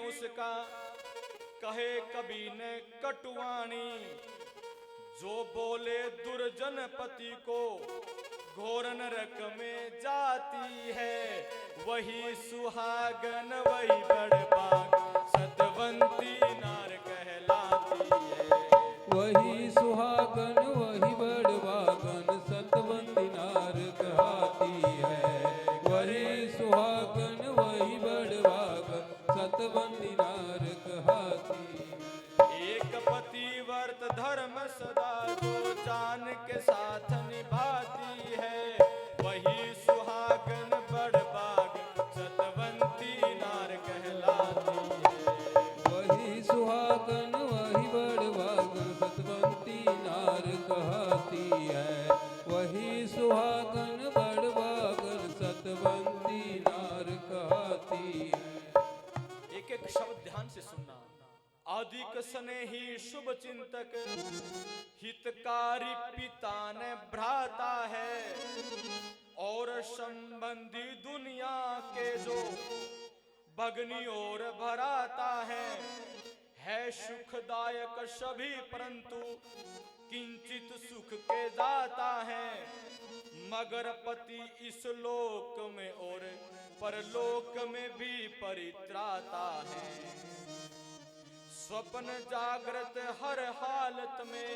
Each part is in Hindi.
मुस्का कहे कभी न कटुवाणी, जो बोले दुर्जन पति को घोर नरक में जाती है, वही सुहागन वही बड़भाग सतवंती नार कहलाती है। वही सुहागन वही बड़भागन सतवंती नार कहलाती है। वही सुहागन वही बड़भागन सतवंती नार कहलाती है। एक पतिव्रत धर्म सदा जो जान के साथ निभाती है, वही सुहागन बड़भाग सतवंती नार कहलाती है। वही सुहागन वही बड़भागन सतवंती नार कहलाती है। वही सुहागन बड़भागन सतवंती नार कहलाती है। एक एक शब्द ध्यान से सुनना। अधिक स्नेही शुभ चिंतक हितकारी पिता ने भ्राता है, और संबंधी दुनिया के जो भगनी और भराता है सुखदायक सभी परंतु किंचित सुख के दाता है, मगर पति इस लोक में और परलोक में भी परित्राता है। स्वप्न जागृत हर हालत में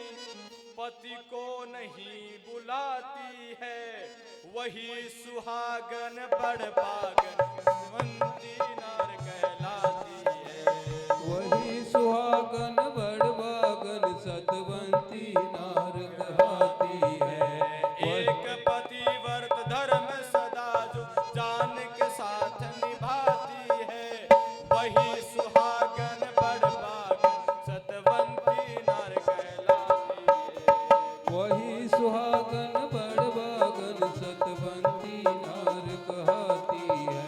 पति को नहीं बुलाती है, वही सुहागन बड़भागन सतवंती नार कहलाती है। वही सुहागन बड़भागन सतवंती नार कहलाती है। एक पतिव्रत धर्म सदा जो जान के साथ निभाती है, वही सुहागन बड़भागन सतवंती नार कहलाती है। वही सुहागन बड़भागन सतवंती नार कहलाती है।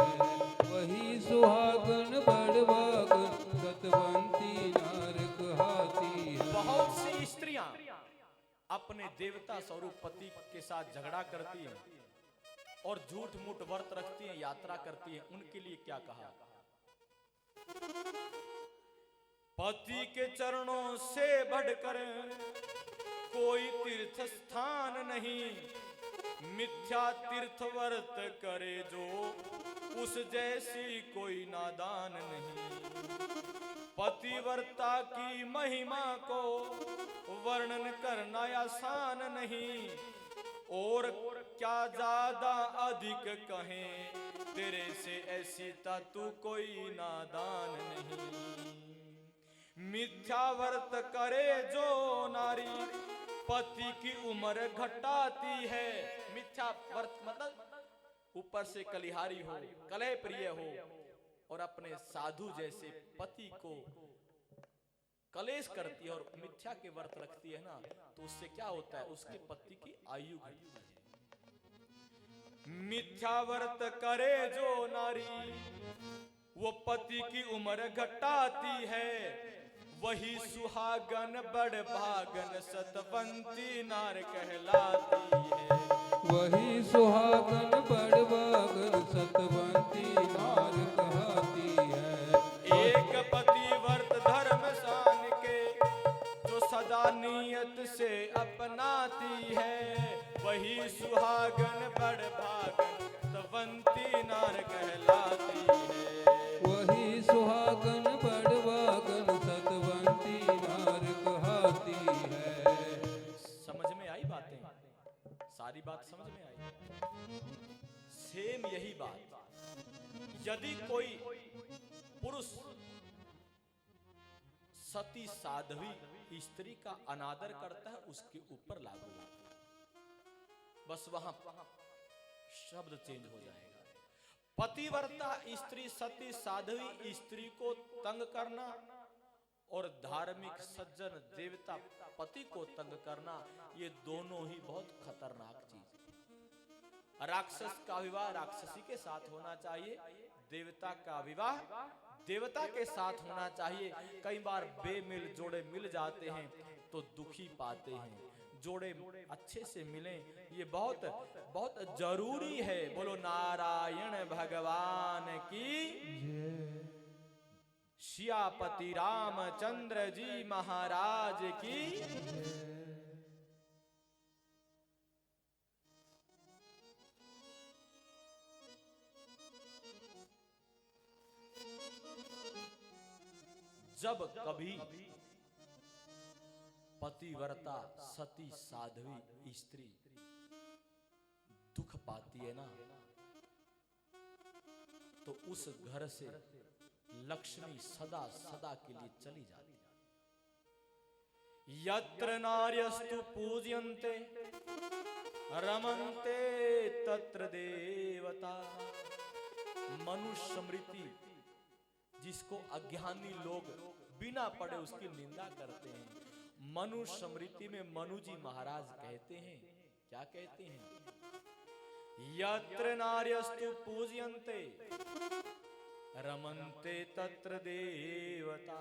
वही सुहागन बड़भागन सतवंती नार कहलाती है। बहुत सी स्त्रियां अपने देवता स्वरूप पति के साथ झगड़ा करती हैं और झूठ मूठ व्रत रखती हैं, यात्रा करती हैं। उनके लिए क्या कहा? पति के चरणों से बढ़कर कोई तीर्थ स्थान नहीं, मिथ्या तीर्थ व्रत करे जो उस जैसी कोई नादान नहीं। पतिव्रता की महिमा को वर्णन करना आसान नहीं, और क्या ज्यादा अधिक कहें, तेरे से ऐसी तू कोई नादान नहीं। मिथ्या व्रत करे जो नारी पति की उम्र घटाती है। मिथ्या व्रत मतलब ऊपर से कलिहारी हो, कलह प्रिय हो, और अपने साधु जैसे पति को कलेश करती है और मिथ्या के व्रत रखती है ना, तो उससे क्या होता है? उसके पति की आयु घटती है। मिथ्या व्रत करे जो नारी वो पति की उम्र घटाती है, वही सुहागन बड़भागन सतवंती नार कहलाती है। वही सुहागन बड़भागन सतवंती नार कहलाती है। एक पतिव्रत धर्म सान के जो सदा नियत से अपनाती है, वही सुहागन बड़भागन सतवंती नार कहलाती है। वही सुहागन बड़भागन सतवंती नार कहलाती है। समझ में आई बातें? सारी बात समझ में आई? सेम यही बात यदि कोई पुरुष सती साध्वी स्त्री का अनादर करता है, उसके ऊपर लागू होता है। बस वहां शब्द चेंज हो जाएगा। पतिव्रता स्त्री सती साध्वी स्त्री को तंग करना और धार्मिक सज्जन देवता पति को तंग करना, ये दोनों ही बहुत खतरनाक चीज है। राक्षस का विवाह राक्षसी के साथ होना चाहिए, देवता का विवाह देवता के साथ होना चाहिए। कई बार बेमिल जोड़े मिल जाते हैं तो दुखी पाते हैं। जोड़े अच्छे से मिलें, ये बहुत बहुत जरूरी है। बोलो नारायण भगवान की। सियापति रामचंद्र जी महाराज की। जब कभी पतिव्रता सती साध्वी स्त्री दुख पाती है ना, तो उस घर से लक्ष्मी सदा सदा के लिए चली जाती है। यत्र नार्यस्तु पूज्यन्ते रमन्ते तत्र देवता। मनुष्य स्मृति जिसको अज्ञानी लोग बिना पढ़े उसकी निंदा करते हैं, मनुष्य स्मृति में मनु जी महाराज कहते हैं, क्या कहते हैं? यत्र नार्यस्तु पूज्यन्ते रमन्ते तत्र देवता।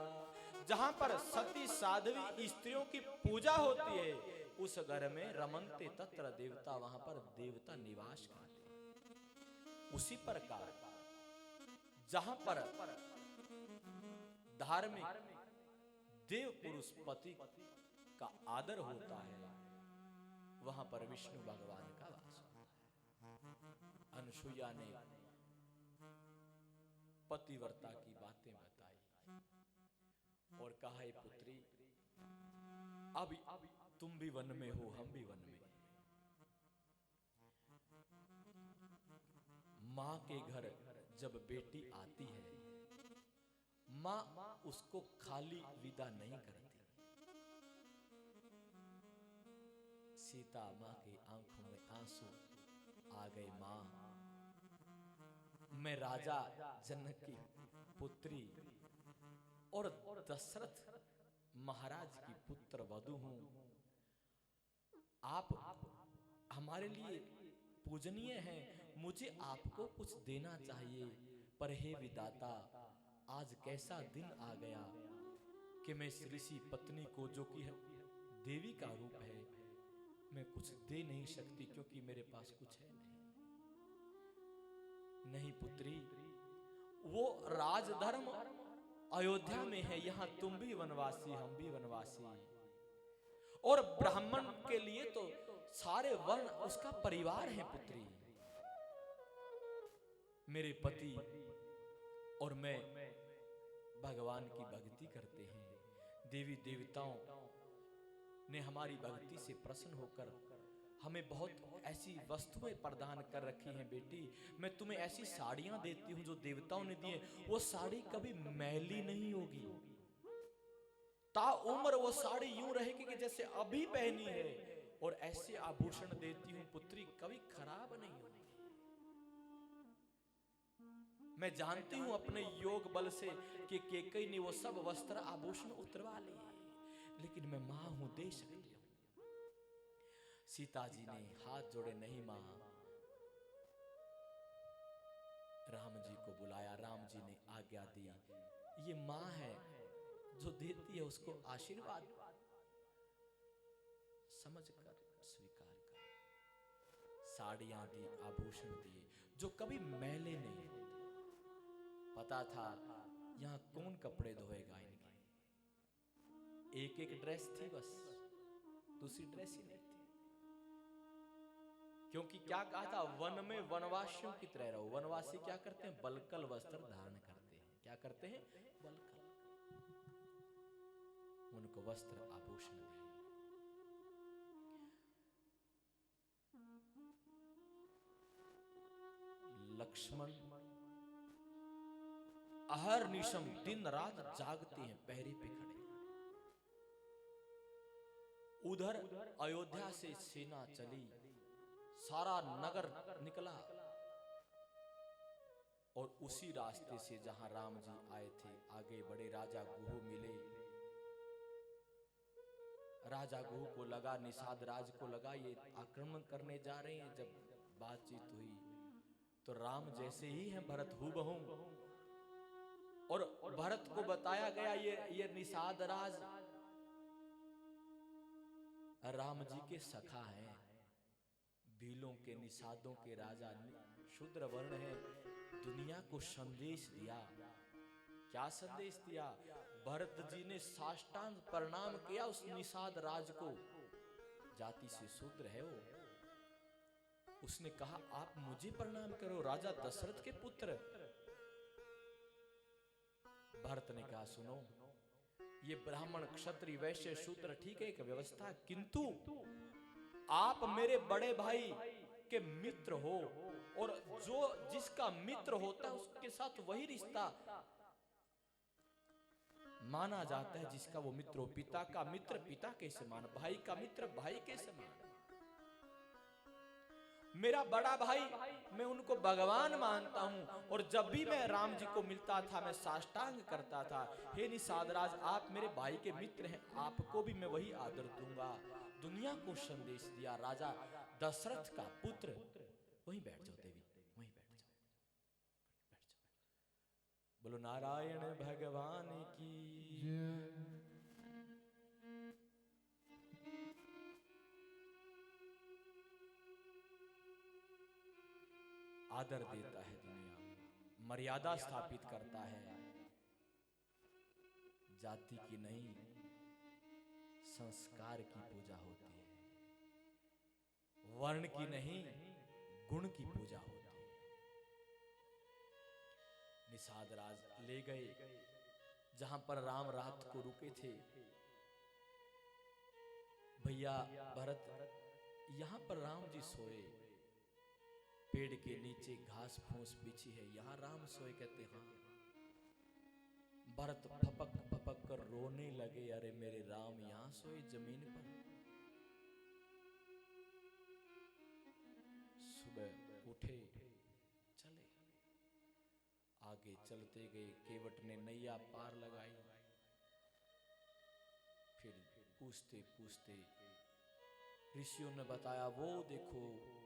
जहां पर सती साध्वी स्त्रियों की पूजा होती है, उस घर में रमन्ते तत्र देवता, वहां पर देवता निवास करते हैं। उसी प्रकार जहां पर धार्मिक देव पुरुष पति का आदर होता है, वहां पर विष्णु भगवान का वास होता है। अनुसुईया ने पतिव्रता की बातें बताई और कहा, हे पुत्री, अब तुम भी वन में हो, हम भी वन में। मां के घर जब बेटी आती है, मां उसको खाली विदा नहीं करती। सीता मां की आंखों में आंसू आ गए। मां, मैं राजा जनक की पुत्री और दशरथ महाराज की पुत्र वधू हूं। आप हमारे लिए पूजनीय हैं, मुझे आपको कुछ देना चाहिए। पर हे विधाता, आज कैसा दिन आ गया कि मैं इस ऋषि पत्नी को, जो कि देवी का रूप है, मैं कुछ दे नहीं सकती, क्योंकि मेरे पास कुछ है नहीं। नहीं पुत्री, वो राजधर्म अयोध्या में है, यहां तुम भी वनवासी, हम भी वनवासी। और ब्राह्मण के लिए तो सारे वर्ण उसका परिवार है। पुत्री, मेरे पति और मैं भगवान की भक्ति करते हैं। देवी देवताओं ने हमारी भक्ति से प्रसन्न होकर हमें बहुत ऐसी वस्तुएं प्रदान कर रखी हैं। बेटी, मैं तुम्हें ऐसी साड़ियां देती हूं जो देवताओं ने दी है। वो साड़ी कभी मैली नहीं होगी, ताउम्र वो साड़ी यूं रहेगी कि जैसे अभी पहनी है। और ऐसे आभूषण देती हूं पुत्री, कभी खराब नहीं होगी। मैं जानती हूं अपने योग बल से कि केकई ने वो सब वस्त्र आभूषण उतरवा लिए, लेकिन मैं मां हूं, दे सकती हूं। सीता जी ने हाथ जोड़े, नहीं मां। राम जी को बुलाया, राम जी ने आज्ञा दी। ये मां है जो देती है, उसको आशीर्वाद समझकर स्वीकार कर। साड़ियां दी, आभूषण दिए, जो कभी मैले नहीं होते। पता था यहां कौन कपड़े धोएगा इनके। एक एक ड्रेस थी बस, दूसरी ड्रेस ही नहीं थी। क्योंकि क्या कहा था, वन में वनवासियों की तरह रहो। वनवासी क्या करते हैं? बलकल वस्त्र धारण करते हैं। क्या करते हैं? बलकल। उनको वस्त्र आभूषण दिए। लक्ष्मण अहर्निशम दिन रात जागते हैं, पहरे पे खड़े। उधर अयोध्या से सेना चली, सारा नगर निकला, और उसी रास्ते से जहां राम जी आए थे आगे बढ़े। राजा गुहू मिले। राजा गुहू को लगा, निषाद राज को लगा, ये आक्रमण करने जा रहे हैं। जब बातचीत हुई तो राम जैसे ही हैं भरत हूबहू, और भरत को बताया गया ये निषाद राज राम जी के सखा हैं। भीलों के, निषादों के राजा शूद्र वर्ण है। दुनिया को संदेश दिया क्या संदेश दिया? भरत जी ने साष्टांग प्रणाम किया उस निषाद राज को, जाति से शूद्र है वो। उसने कहा आप मुझे प्रणाम करो, राजा दशरथ के पुत्र। भरत ने कहा सुनो, ये ब्राह्मण क्षत्रिय वैश्य शूद्र ठीक है, एक व्यवस्था, किंतु आप मेरे बड़े भाई के मित्र हो, और जो जिसका मित्र होता है उसके साथ वही रिश्ता माना जाता है जिसका वो मित्र हो। पिता का मित्र पिता कैसे मान, भाई का मित्र भाई कैसे मान। मेरा बड़ा भाई, मैं उनको भगवान मानता हूं, और जब भी मैं राम जी को मिलता था मैं साष्टांग करता था। हे निषाद राज, आप मेरे भाई के मित्र हैं, आपको भी मैं वही आदर दूंगा। दुनिया को संदेश दिया राजा दशरथ का पुत्र। वहीं बैठ जाओ देवी, वहीं बैठ जाओ, बैठ जाओ। बोलो नारायण भगवान की। आदर देता है दुनिया में, मर्यादा स्थापित करता है। जाति की नहीं, संस्कार की पूजा होती है। वर्ण की नहीं, गुण की पूजा होती है। निषाद राज ले गए जहां पर राम रात को रुके थे। भैया भरत, यहां पर राम जी सोए, पेड़ के नीचे घास फूस बिछी है, यहां राम सोए। कहते हाँ। भरत फपक फपक कर रोने लगे, अरे मेरे राम यहां सोए जमीन पर। सुबह उठे, चले, आगे चलते गए। केवट ने नैया पार लगाई। फिर पूछते पूछते ऋषियों ने बताया, वो देखो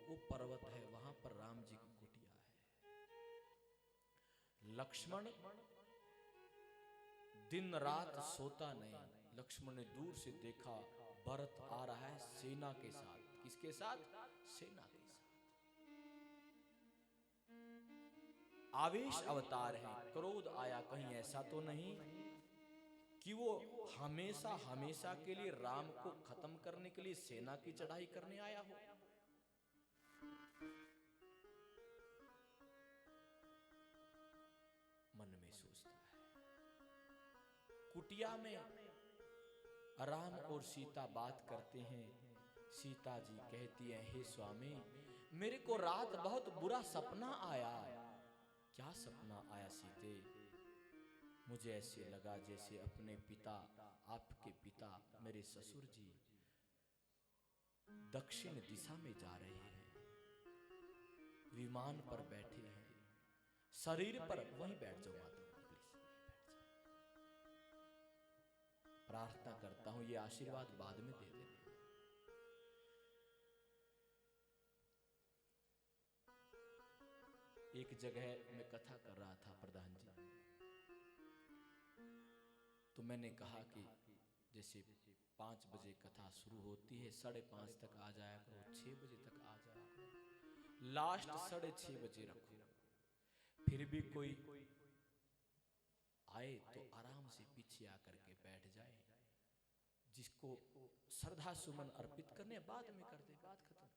वो पर्वत है, वहां पर राम जी की कुटिया है। लक्ष्मण दिन रात सोता नहीं। लक्ष्मण ने दूर से देखा, भरत आ रहा है सेना के साथ। किसके साथ? सेना के साथ। आवेश अवतार है, क्रोध आया, कहीं ऐसा तो नहीं कि वो हमेशा हमेशा के लिए राम को खत्म करने के लिए सेना की चढ़ाई करने आया हो। मन में सोचता है। कुटिया में राम और सीता बात करते हैं। सीता जी कहती है, हे स्वामी, मेरे को रात बहुत बुरा सपना आया। क्या सपना आया सीते? मुझे ऐसे लगा जैसे अपने पिता, आपके पिता मेरे ससुर जी दक्षिण दिशा में जा रहे हैं, विमान पर बैठे हैं, शरीर पर। वहीं बैठ जाओ माता, प्लीज बैठ जाओ। प्रार्थना करता हूं, ये आशीर्वाद बाद में दे देना। एक जगह मैं कथा कर रहा था प्रधान जी, तो मैंने कहा कि जैसे 5 बजे कथा शुरू होती है, 5:30 तक आ जाया करो, 6 बजे तक आ जाया करो, लास्ट 6:30 बजे रखो। फिर भी कोई आए तो आराम से पीछे आकर के बैठ जाए। जिसको श्रद्धा सुमन अर्पित करने बाद में कर दे, बात खत्म।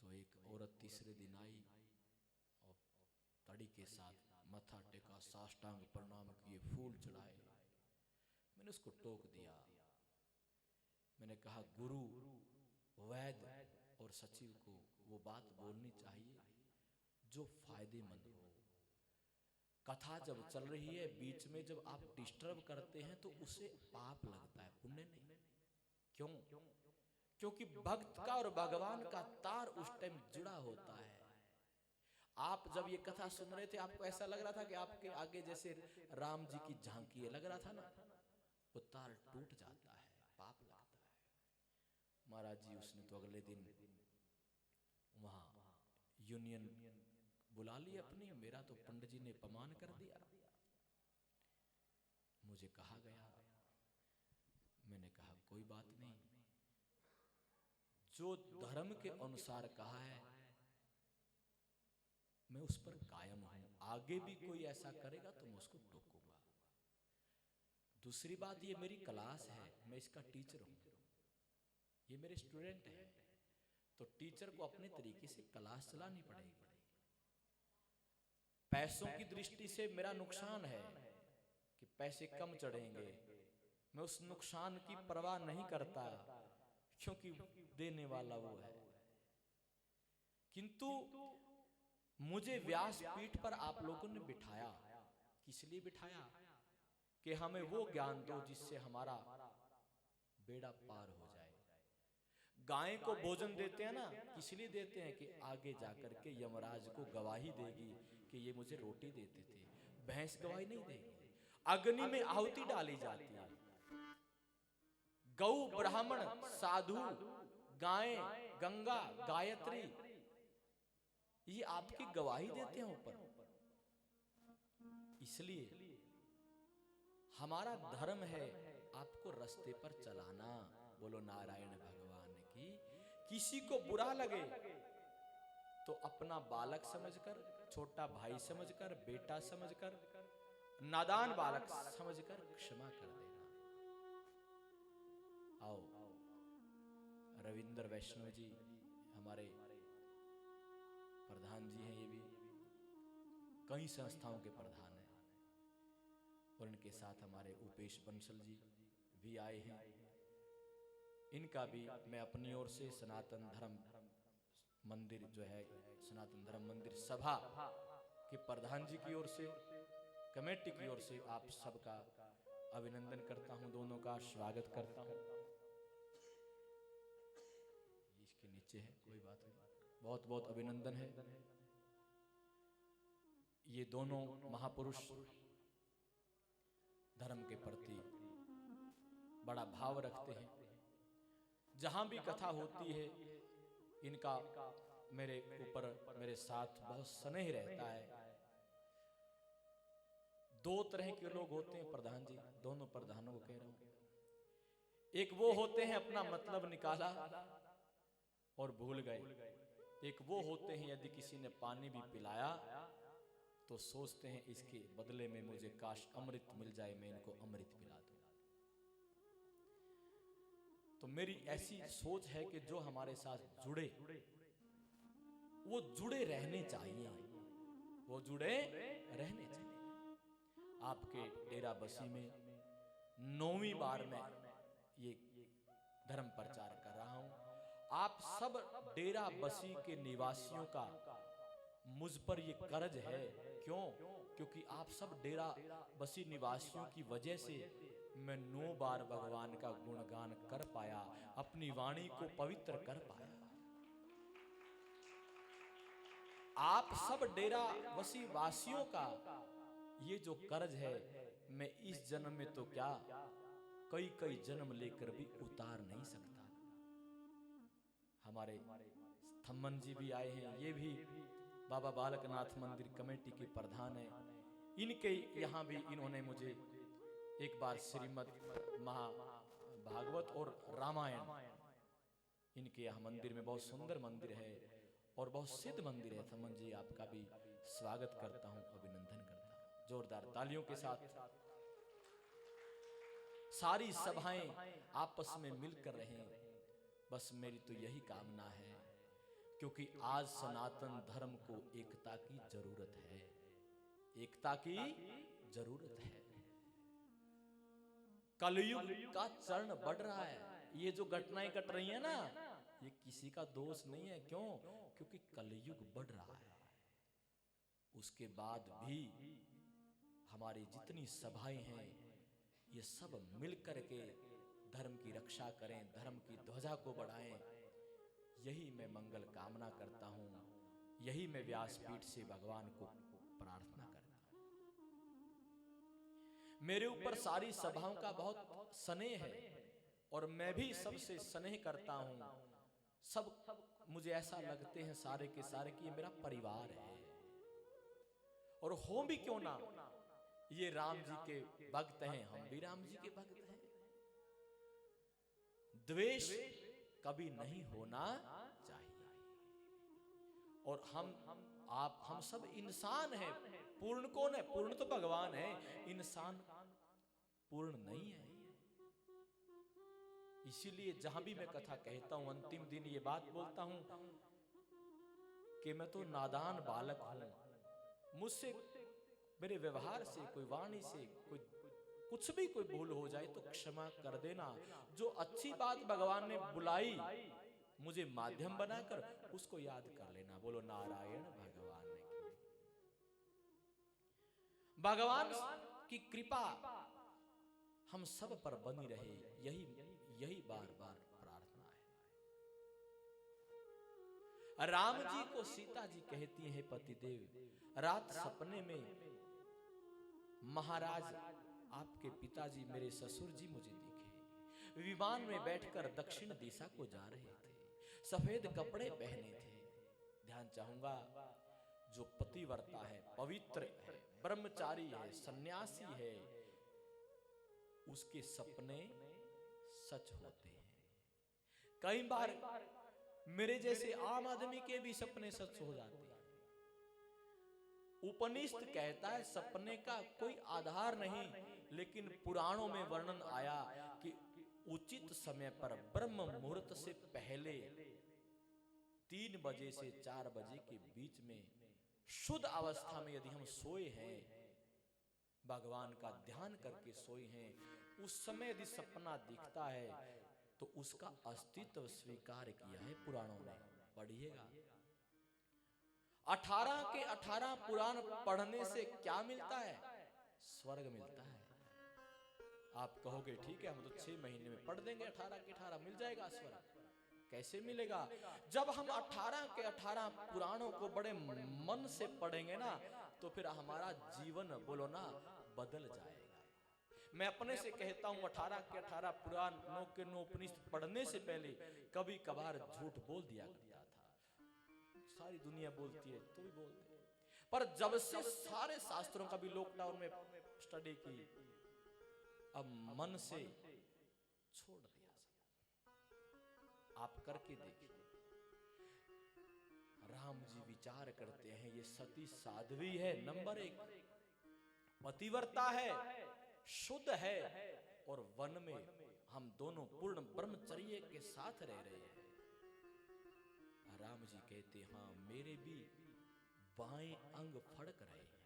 तो एक औरत तीसरे दिन आई और तड़ी के साथ मथा टेका, साष्टांग प्रणाम किए, फूल चढ़ाए। मैंने उसको टोक दिया। मैंने कहा, गुरु, वैद्य और सचिव को वो बात बोलनी चाहिए जो फायदेमंद हो। कथा जब चल रही है, बीच में जब आप डिस्टर्ब करते हैं तो उसे पाप लगता है, पुण्य नहीं। क्यों? क्योंकि भक्त का और भगवान का तार उस टाइम जुड़ा होता है। आप जब ये कथा सुन रहे थे, आपको ऐसा लग रहा था कि आपके आगे जैसे राम जी की झांकी है, लग रहा था ना, वो तार टूट जाता है, पाप लगता है। महाराज जी उसने तो अगले दिन वहां यूनियन बुला ली अपनी। मेरा तो पंडित जी ने अपमान कर दिया। मुझे कहा गया, मैंने कहा कोई बात नहीं, जो धर्म के अनुसार कहा है मैं उस पर कायम हूं। आगे भी कोई ऐसा करेगा तो मैं उसको टोकूंगा। दूसरी बात, ये मेरी क्लास है, मैं इसका टीचर हूं, ये मेरे स्टूडेंट हैं, तो टीचर को अपने तरीके से क्लास चलानी पड़ेगी। पैसों की दृष्टि से मेरा नुकसान है कि पैसे कम चढ़ेंगे, मैं उस नुकसान की परवाह नहीं करता क्योंकि देने वाला वो है। किंतु मुझे व्यासपीठ पर आप लोगों ने बिठाया, किस लिए बिठाया? कि हमें वो ज्ञान दो जिससे हमारा बेड़ा पार हो जाए। गाय को भोजन देते हैं ना, किस लिए देते हैं? कि आगे जाकर के यमराज को गवाही देगी कि ये मुझे रोटी देते थे। भैंस गवाही नहीं देगी। अग्नि में आहुति डाली जाती है। गौ, ब्राह्मण, साधु, गाय, गंगा, गायत्री, ये आपकी गवाही देते हैं ऊपर। इसलिए हमारा धर्म है आपको रास्ते पर चलाना। बोलो नारायण भगवान की। किसी को बुरा लगे तो अपना बालक समझकर, छोटा भाई समझकर, बेटा समझकर, नादान बालक समझकर क्षमा कर देना। आओ, रविंद्र वैष्णव जी हमारे प्रधान जी हैं, ये भी कई संस्थाओं के प्रधान हैं, और इनके साथ हमारे उपेश बंसल जी भी आए हैं। इनका भी मैं अपनी ओर से सनातन धर्म मंदिर जो है, सनातन धर्म मंदिर सभा के प्रधान जी की ओर से, कमेटी की ओर से आप सबका अभिनंदन करता हूं, दोनों का स्वागत करता हूं। इसके नीचे है, कोई बात नहीं, बहुत बहुत अभिनंदन है। ये दोनों महापुरुष धर्म के प्रति बड़ा भाव रखते हैं। जहां भी कथा होती है इनका मेरे ऊपर, मेरे साथ बहुत स्नेह रहता है। दो तरह के लोग होते हैं प्रधान जी, दोनों प्रधानों को कह रहा हूं। एक वो होते हैं अपना मतलब निकाला और भूल गए। एक वो होते हैं यदि किसी ने पानी भी पिलाया तो सोचते हैं इसके बदले में मुझे काश अमृत मिल जाए, मैं इनको अमृत पिला दूं। तो मेरी ऐसी सोच है कि जो हमारे साथ जुड़े वो जुड़े रहने चाहिए, वो जुड़े रहने चाहिए। आपके डेरा बसी में 9वीं बार मैं ये धर्म प्रचार कर रहा हूं। आप सब डेरा बसी के निवासियों का मुझ पर ये कर्ज है। क्यों? क्योंकि आप सब डेरा बसी निवासियों की वजह से मैं 9 बार भगवान का गुणगान कर पाया, अपनी वाणी को पवित्र कर पाया। आप सब डेरा बसी वासियों का ये जो कर्ज है, मैं इस जन्म में तो क्या कई कई जन्म लेकर भी उतार नहीं सकता। हमारे थम्मन जी भी आए हैं, ये भी बाबा बालकनाथ मंदिर कमेटी के प्रधान है। इनके यहाँ भी इन्होंने मुझे एक बार श्रीमद् महाभागवत और रामायण, इनके यहाँ मंदिर में, बहुत सुंदर मंदिर है और बहुत सिद्ध मंदिर है। थम्मन जी आपका भी स्वागत करता हूँ, अभिनंदन करता हूँ जोरदार तालियों के साथ। सारी सभाएं आपस में मिलकर रहें, बस मेरी तो यही कामना है, क्योंकि आज सनातन धर्म को एकता की जरूरत है, एकता की जरूरत है। कलयुग का चरण बढ़ रहा है। ये जो घटनाएं घट रही है ना, ये किसी का दोष नहीं है। क्यों? क्योंकि कलयुग बढ़ रहा है। उसके बाद भी हमारी जितनी सभाएं हैं, ये सब मिलकर के धर्म की रक्षा करें, धर्म की ध्वजा को बढ़ाएं। यही मैं मंगल कामना करता हूं, यही मैं व्यासपीठ से भगवान को प्रार्थना करता हूं। मेरे ऊपर सारी सभाओं का बहुत स्नेह है और मैं भी सबसे स्नेह करता हूं। सब मुझे ऐसा लगते हैं सारे के सारे कि ये मेरा परिवार है। और हो भी क्यों ना, ये राम जी के भक्त हैं, हम भी राम जी के भक्त हैं। द्वेष कभी नहीं होना चाहिए। और हम सब इंसान हैं, पूर्ण कौन है? पूर्ण तो भगवान है, इंसान पूर्ण नहीं है। इसीलिए जहां भी मैं कथा कहता हूं, अंतिम दिन ये बात बोलता हूं कि मैं तो नादान बालक हूं, मुझसे, मेरे व्यवहार से, कोई वाणी से, कोई कुछ भी कोई भूल हो जाए तो क्षमा कर देना। जो अच्छी बात भगवान ने बुलाई मुझे माध्यम बनाकर, उसको याद कर लेना। बोलो नारायण भगवान की। भगवान की कृपा हम सब पर बनी रहे, यही यही बार बार प्रार्थना है। राम जी को सीता जी कहती हैं, पतिदेव, रात सपने में महाराज आपके पिताजी, मेरे ससुर जी मुझे दिखे। विमान में बैठकर दक्षिण दिशा को जा रहे थे, सफेद कपड़े पहने थे। ध्यान चाहूंगा, जो पतिव्रता है, पवित्र है, ब्रह्मचारी है, सन्यासी है, उसके सपने सच होते हैं। कई बार मेरे जैसे आम आदमी के भी सपने सच हो जाते हैं। उपनिषद कहता है सपने का कोई आधार नहीं, लेकिन पुराणों में वर्णन आया कि उचित समय पर ब्रह्म मुहूर्त से पहले 3 बजे से 4 बजे के बीच में शुद्ध अवस्था में यदि हम सोए हैं, भगवान का ध्यान करके सोए हैं, उस समय यदि सपना दिखता है तो उसका अस्तित्व स्वीकार किया है पुराणों में। पढ़िएगा, 18 के 18 पुराण पढ़ने से क्या मिलता है? स्वर्ग मिलता है। आप कहोगे ठीक है, हम तो 6 महीने में पढ़ देंगे 18 के 18, मिल जाएगा स्वर्ग। कैसे मिलेगा? जब हम 18 के 18 पुराणों को बड़े मन से पढ़ेंगे ना, तो फिर हमारा जीवन, बोलो ना, बदल जाएगा। मैं अपने से कहता हूं, 18 के 18 पुराणों के 9 उपनिषद पढ़ने से पहले कभी कभार झूठ बोल दिया करता था। सारी दुनिया बोलती है तो भी बोलते हैं, पर जब से सारे शास्त्रों का भी लॉकडाउन में स्टडी की, अब मन से छोड़ दिया। आप करके देखिए। राम जी विचार करते हैं, ये सती साध्वी है, नंबर 1 पतिव्रता है, शुद्ध है, और वन में हम दोनों पूर्ण ब्रह्मचर्य के साथ रह रहे हैं। राम जी कहते, हाँ मेरे भी बाएं अंग फड़क रहे हैं,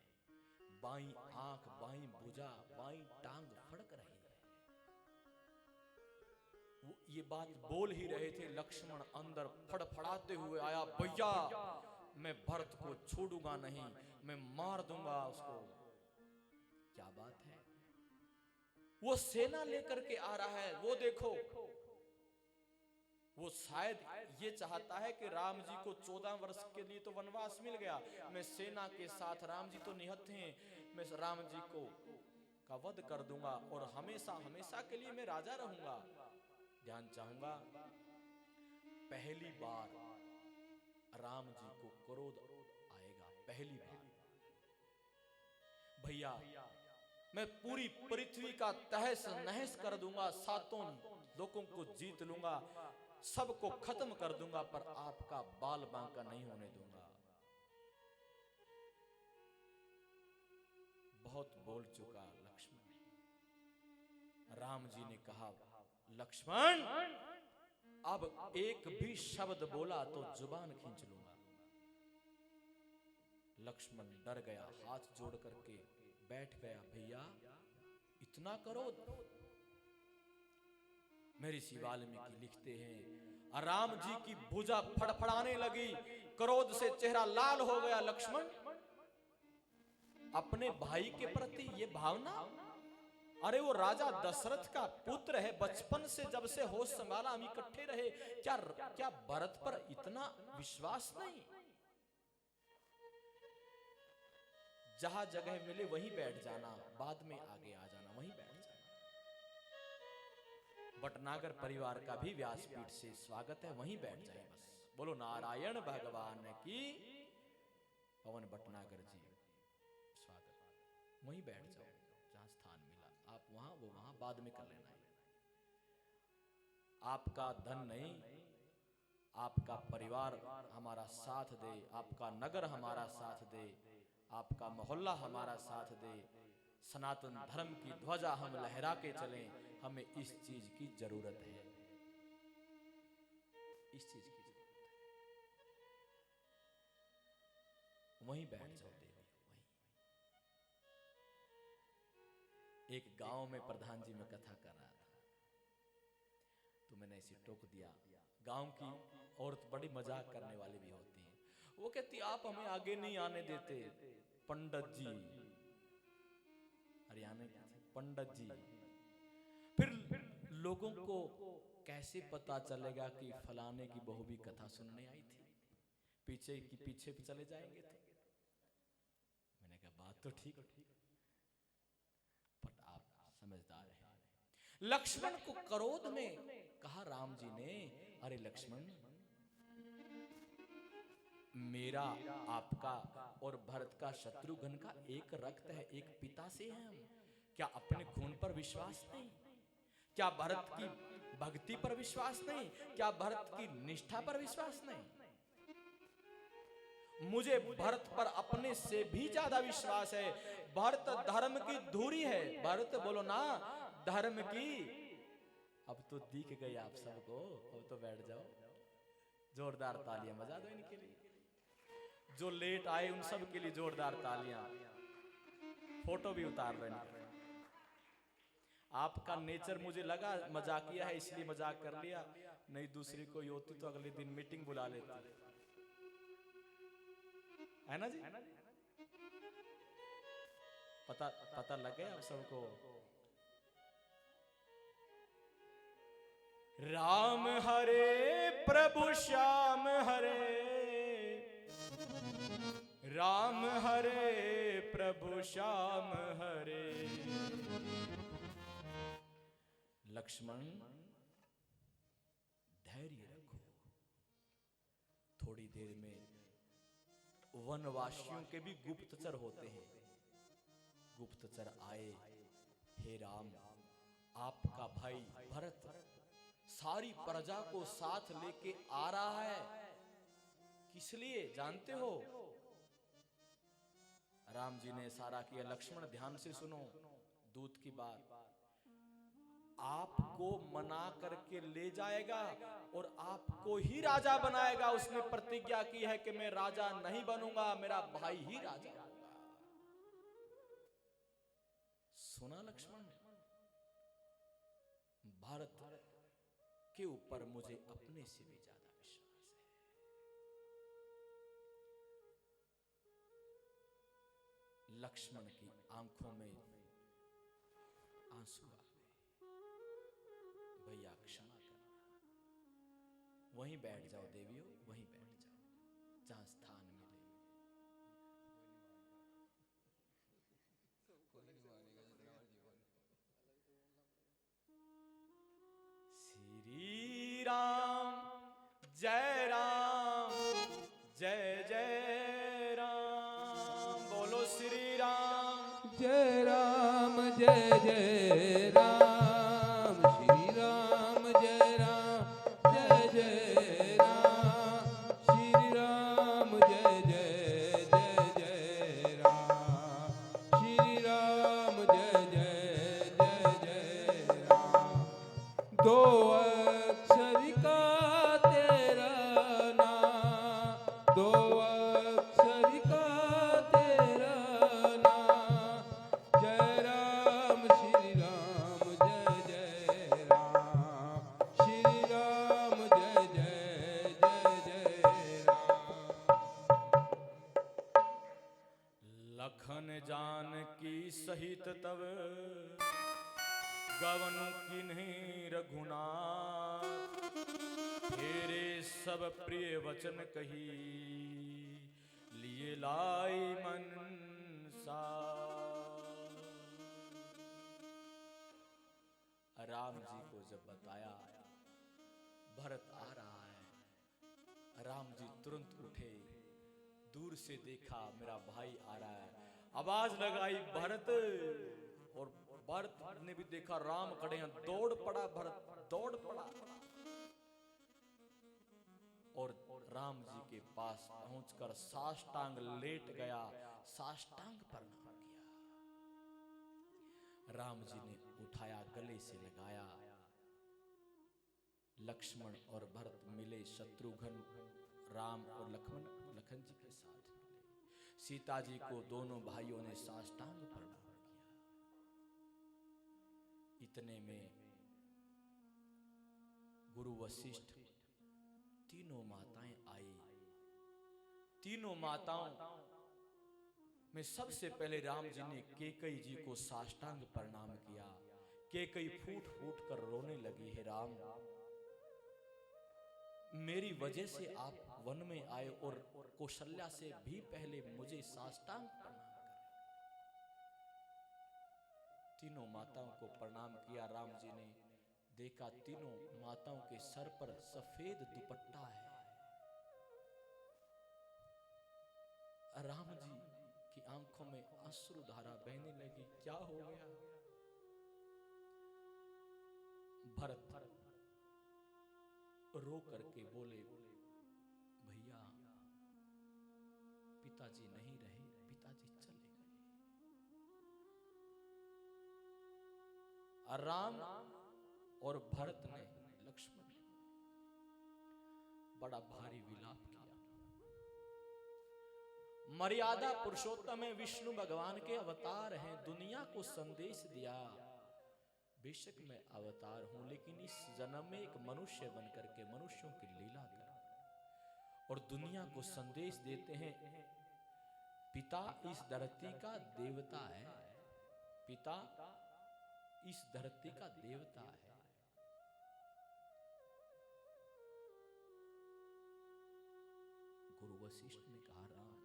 बाईं आंख, बाईं भुजा, बाईं टांग फड़क रही है। वो ये बात बोल ही रहे थे, लक्ष्मण अंदर फड़फड़ाते हुए आया, भैया मैं भरत को छोड़ूंगा नहीं, मैं मार दूंगा उसको। क्या बात है? वो सेना लेकर के आ रहा है, वो देखो, वो शायद ये चाहता है कि राम जी को 14 वर्ष के लिए तो वनवास मिल गया, मैं सेना के साथ, राम जी तो निहत हैं, मैं राम जी को का वध कर दूंगा और हमेशा हमेशा के लिए मैं राजा रहूंगा। ध्यान चाहूंगा, पहली बार राम जी को क्रोध आएगा, पहली बार। भैया मैं पूरी पृथ्वी का तहस नहस कर दूंगा, 7 लोगों को जीत लूंगा, सबको खत्म कर दूंगा, पर आपका बाल बांका नहीं होने दूंगा। बहुत बोल चुका लक्ष्मण। राम जी ने कहा, लक्ष्मण अब एक भी शब्द बोला तो जुबान खींच लूंगा। लक्ष्मण डर गया, हाथ जोड़ करके बैठ गया। भैया इतना करो? मेरी सी वाल्मीकि लिखते हैं, राम जी की भुजा फड़फड़ाने लगी, क्रोध से चेहरा लाल हो गया। लक्ष्मण अपने भाई के प्रति ये भावना, अरे वो राजा दशरथ का पुत्र है, बचपन से जब से होश संभाला हम इकट्ठे रहे, क्या भरत पर इतना विश्वास नहीं? जहां जगह मिले वहीं बैठ जाना, बाद में आगे आ जाना, वहीं बैठ जाना। भटनागर परिवार का भी व्यासपीठ से स्वागत है, वहीं बैठ जाए बस। बोलो नारायण भगवान की। पवन भटनागर जी स्वागत, वहीं बैठ जाओ जहां स्थान मिला। आप वहां, वो वहां, बाद में कर लेना है। आपका धन नहीं, आपका परिवार हमारा साथ दे, आपका नगर हमारा साथ दे, आपका मोहल्ला हमारा साथ दे, सनातन धर्म की ध्वजा हम लहरा के चलें, हमें इस चीज की जरूरत है, इस चीज की जरूरत है। वहीं बैठ जाओ देवी, वहीं। एक गांव में प्रधान जी में कथा कर रहा था, तो मैंने ऐसे टोक दिया। गांव की औरत बड़ी मजाक करने वाली भी होती है। वो कहती आप हमें आगे नहीं आने देते। पंडित जी, हरियाणा की थी, पंडित जी, फिर लोगों को कैसे पता चलेगा कि फलाने की बहू भी कथा सुनने आई थी, पीछे की पीछे भी चले जाएंगे तो। मैंने कहा बात तो ठीक, पर आप समझदार हैं। लक्ष्मण को क्रोध में कहा राम जी ने, अरे लक्ष्मण, मेरा आपका और भरत का शत्रुघ्न का एक रक्त है, एक पिता से हैं हम। क्या अपने खून पर विश्वास नहीं? क्या भरत की भक्ति पर विश्वास नहीं? क्या भरत की निष्ठा पर विश्वास नहीं? मुझे भरत पर अपने से भी ज्यादा विश्वास है। भरत धर्म की धुरी है। भरत बोलो ना, धर्म की। अब तो दिख गई आप सबको, अब तो बैठ जाओ, जोरदार तालियां बजा दो इनके लिए। जो लेट आए उन सब के लिए जोरदार तालियां। फोटो भी उतार रहे हैं। आपका नेचर मुझे लगा मजाकिया है, इसलिए मजाक कर लिया, नहीं दूसरी कोई होती तो अगले दिन मीटिंग बुला लेती, है ना जी? पता लग गया आप सबको। राम हरे प्रभु श्याम हरे, राम हरे प्रभु श्याम हरे। लक्ष्मण धैर्य रखो, थोड़ी देर में वनवासियों के भी गुप्तचर होते हैं। गुप्तचर आए, हे राम, आपका भाई भरत सारी प्रजा को साथ लेके आ रहा है, किस लिए जानते हो? राम जी ने इशारा किया, लक्ष्मण ध्यान से सुनो दूत की बात। आपको मना करके ले जाएगा और आपको ही राजा बनाएगा। उसने प्रतिज्ञा की है कि मैं राजा नहीं बनूंगा, मेरा भाई ही राजा होगा। सुना लक्ष्मण, भारत के ऊपर मुझे अपने से भी ज्यादा विश्वास है। लक्ष्मण की आंखों में आंसू आ गए। भैया क्षमा करना, वहीं बैठ जाओ देवियों, वहीं बैठ जाओ जहां स्थान मिले। श्री राम जय राम, जय जय राम। बोलो श्री राम जय राम, जय जय राम। श्री राम जय राम, जय जय राम। श्री राम जय जय जय जय राम। श्री राम जय जय जय जय राम। दो अक्षर का तेरा नाम, दो अक्षर का तेरा नाम। जय राम श्री राम जय जय राम। श्री राम जय जय जय जय राम। लखन जानकी सहित तब गवन किन्हीं रघुनाथ। तेरे सब प्रिय वचन कही, लिए लाई मन सा। राम जी को जब बताया भरत आ रहा है, राम जी तुरंत उठे, दूर से देखा मेरा भाई आ रहा है, आवाज लगाई भरत, और भरत ने भी देखा राम खड़े हैं, दौड़ पड़ा भरत, दौड़ पड़ा। और राम जी के पास पहुंचकर साष्टांग लेट गया, साष्टांग प्रणाम किया। राम जी ने उठाया, गले से लगाया। लक्ष्मण और भरत मिले, शत्रुघ्न राम और लखन जी के साथ मिले। सीता जी को दोनों भाइयों ने साष्टांग प्रणाम किया। इतने में गुरु वशिष्ठ, तीनों माताएं आई। तीनों माताओं में सबसे पहले राम जी ने कैकेयी जी को साष्टांग प्रणाम किया। कैकेयी फूट फूट कर रोने लगी, हे राम, मेरी वजह से आप वन में आए और कौशल्या से भी पहले मुझे साष्टांग प्रणाम कर। तीनों माताओं को प्रणाम किया। राम जी ने देखा तीनों माताओं के सर पर सफेद दुपट्टा है। राम जी की आंखों में अश्रुधारा बहने लगी। क्या हो गया? भरत रो करके बोले, भैया पिताजी नहीं रहे, पिताजी चले गए। राम और भरत ने, लक्ष्मण ने बड़ा भारी विलाप किया। मर्यादा पुरुषोत्तम है, विष्णु भगवान के अवतार हैं, दुनिया को संदेश दिया। बेशक मैं अवतार हूं, लेकिन इस जन्म में एक मनुष्य बनकर के मनुष्यों की लीला कर और दुनिया को संदेश देते हैं। पिता इस धरती का देवता है, पिता इस धरती का देवता है। गुरु वशिष्ठ ने कहा, राम,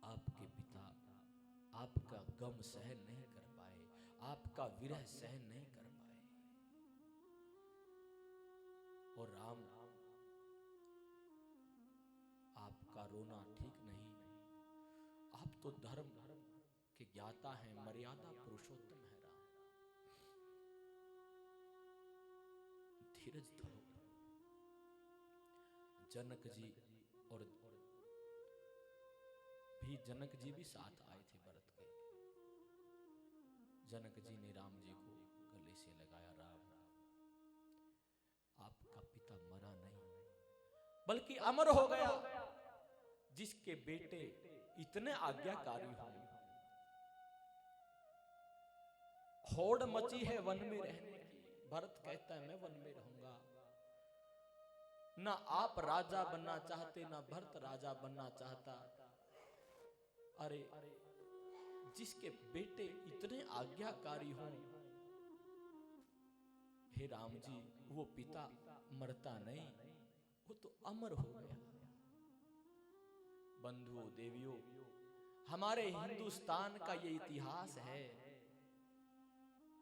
आपके पिता आपका गम सहन नहीं कर पाए, आपका विरह सहन नहीं कर पाए। और राम, आपका रोना ठीक नहीं। आप तो धर्म के ज्ञाता हैं, मर्यादा पुरुषोत्तम है। राम, धीरज धरो। जनक जी और जनक जी भी साथ आए थे भरत के। जनक जी ने राम जी को गले से लगाया, राम, आपका पिता मरा नहीं बल्कि अमर हो गया। जिसके बेटे इतने आज्ञाकारी हों, होड़ मची है वन में रहने की। भरत कहता है मैं वन में रहूंगा। ना आप राजा बनना चाहते, ना भरत राजा बनना चाहता। अरे जिसके बेटे इतने आज्ञाकारी हों, हे राम जी, वो पिता मरता नहीं, वो तो अमर हो गया। बंधुओं, देवियों, हमारे हिंदुस्तान का ये इतिहास है।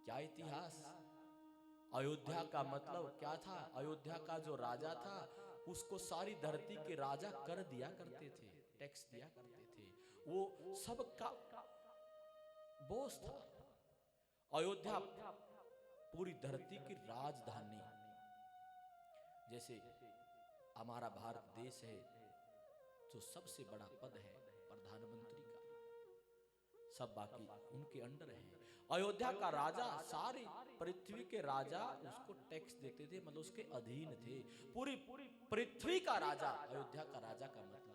क्या इतिहास? अयोध्या का मतलब क्या था? अयोध्या का जो राजा था, उसको सारी धरती के राजा कर दिया करते थे, टैक्स दिया करते थे। वो सबका बोझ था। अयोध्या पूरी धरती की राजधानी, जैसे हमारा भारत देश है, जो सबसे बड़ा पद है प्रधानमंत्री का, सब बाकी उनके अंडर है। अयोध्या का राजा, सारी पृथ्वी के राजा उसको टैक्स देते थे, मतलब उसके अधीन थे। पूरी पृथ्वी का राजा अयोध्या का राजा का मतलब।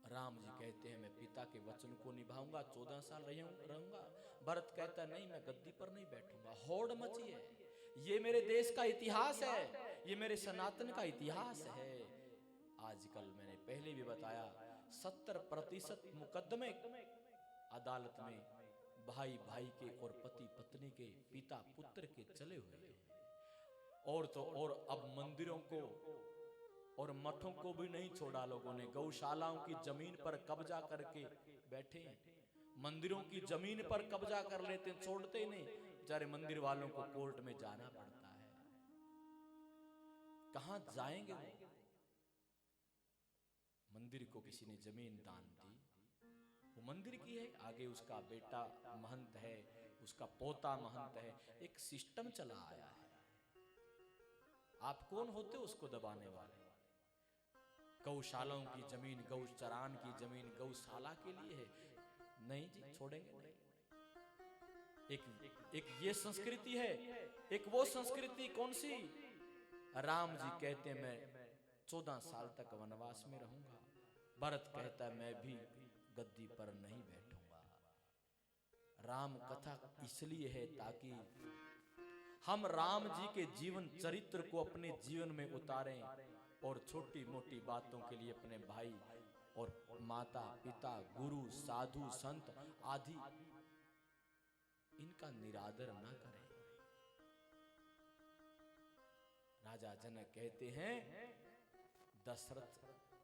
राम जी कहते हैं मैं पिता के वचन को निभाऊंगा, 14 साल रहूंगा। भरत कहता है नहीं, मैं गद्दी पर नहीं बैठूंगा। होड़ मची है। ये मेरे देश का इतिहास है, ये मेरे सनातन का इतिहास है। आजकल मैंने पहले भी बताया, 70% मुकदमे अदालत में भाई भाई के और पति पत्नी के, पिता पुत्र के चले हुए हैं। और तो और अब मंदिरों को और मठों को भी नहीं छोड़ा लोगों ने। गौशालाओं की जमीन पर कब्जा करके बैठे हैं, मंदिरों की जमीन पर कब्जा कर लेते हैं, छोड़ते नहीं। बेचारे मंदिर वालों को कोर्ट में जाना पड़ता है। कहां जाएंगे वो? मंदिर को किसी ने जमीन दान दी, वो मंदिर की है, आगे उसका बेटा महंत है, उसका पोता महंत है। एक सिस्टम चला आया है। आप कौन होते हो उसको दबाने वाले? गौशालाओं की जमीन, गौचरान की जमीन गौशाला के लिए है? नहीं जी, छोड़ेंगे नहीं। एक ये संस्कृति है, एक वो संस्कृति कौन सी? राम जी कहते मैं 14 साल तक वनवास में रहूंगा। भरत कहता मैं भी गद्दी पर नहीं बैठूंगा। राम कथा इसलिए है ताकि हम राम जी के जीवन चरित्र को अपने जीवन में उतारें और छोटी मोटी बातों के लिए अपने भाई और माता पिता, गुरु, साधु, संत आदि इनका निरादर ना करें। राजा जनक कहते हैं दशरथ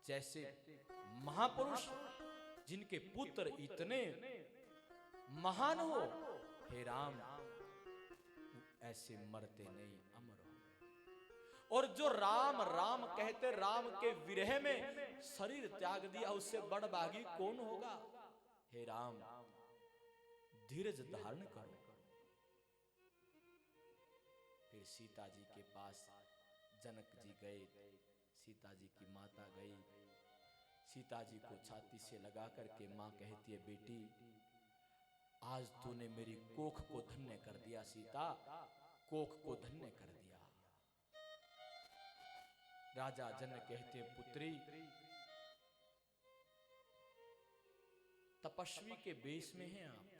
जैसे महापुरुष जिनके पुत्र इतने महान हो, हे राम ऐसे मरते नहीं, अमर हो। और जो राम राम कहते, राम के विरह में शरीर त्याग दिया, उससे बड़ भागी कौन होगा? हे राम धीरज धारण करो। फिर सीता जी के पास जनक जी गए, सीता जी की माता गई, सीता जी को छाती से लगा करके मां कहती है बेटी आज तूने मेरी कोख को धन्य कर दिया सीता, कोख को धन्य कर दिया। राजा जनक कहते हैं पुत्री तपस्वी के बेस में हैं आप,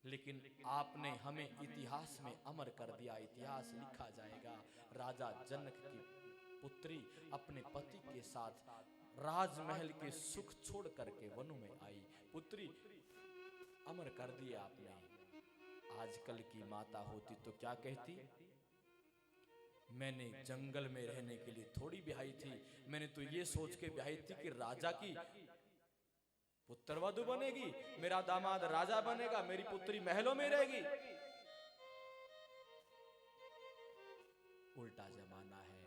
लेकिन आपने हमें इतिहास में अमर कर दिया, इतिहास लिखा जाएगा। राजा जनक की पुत्री अपने पति के साथ राजमहल के सुख छोड़ करके वनों में आई। पुत्री अमर कर दिया आपने। आजकल की माता होती तो क्या कहती? मैंने जंगल में रहने के लिए थोड़ी ब्याही थी, मैंने तो ये सोच के ब्याही थी कि राजा की पुत्रवधू बनेगी, मेरा दामाद राजा बनेगा, मेरी पुत्री महलों में रहेगी। उल्टा जमाना है।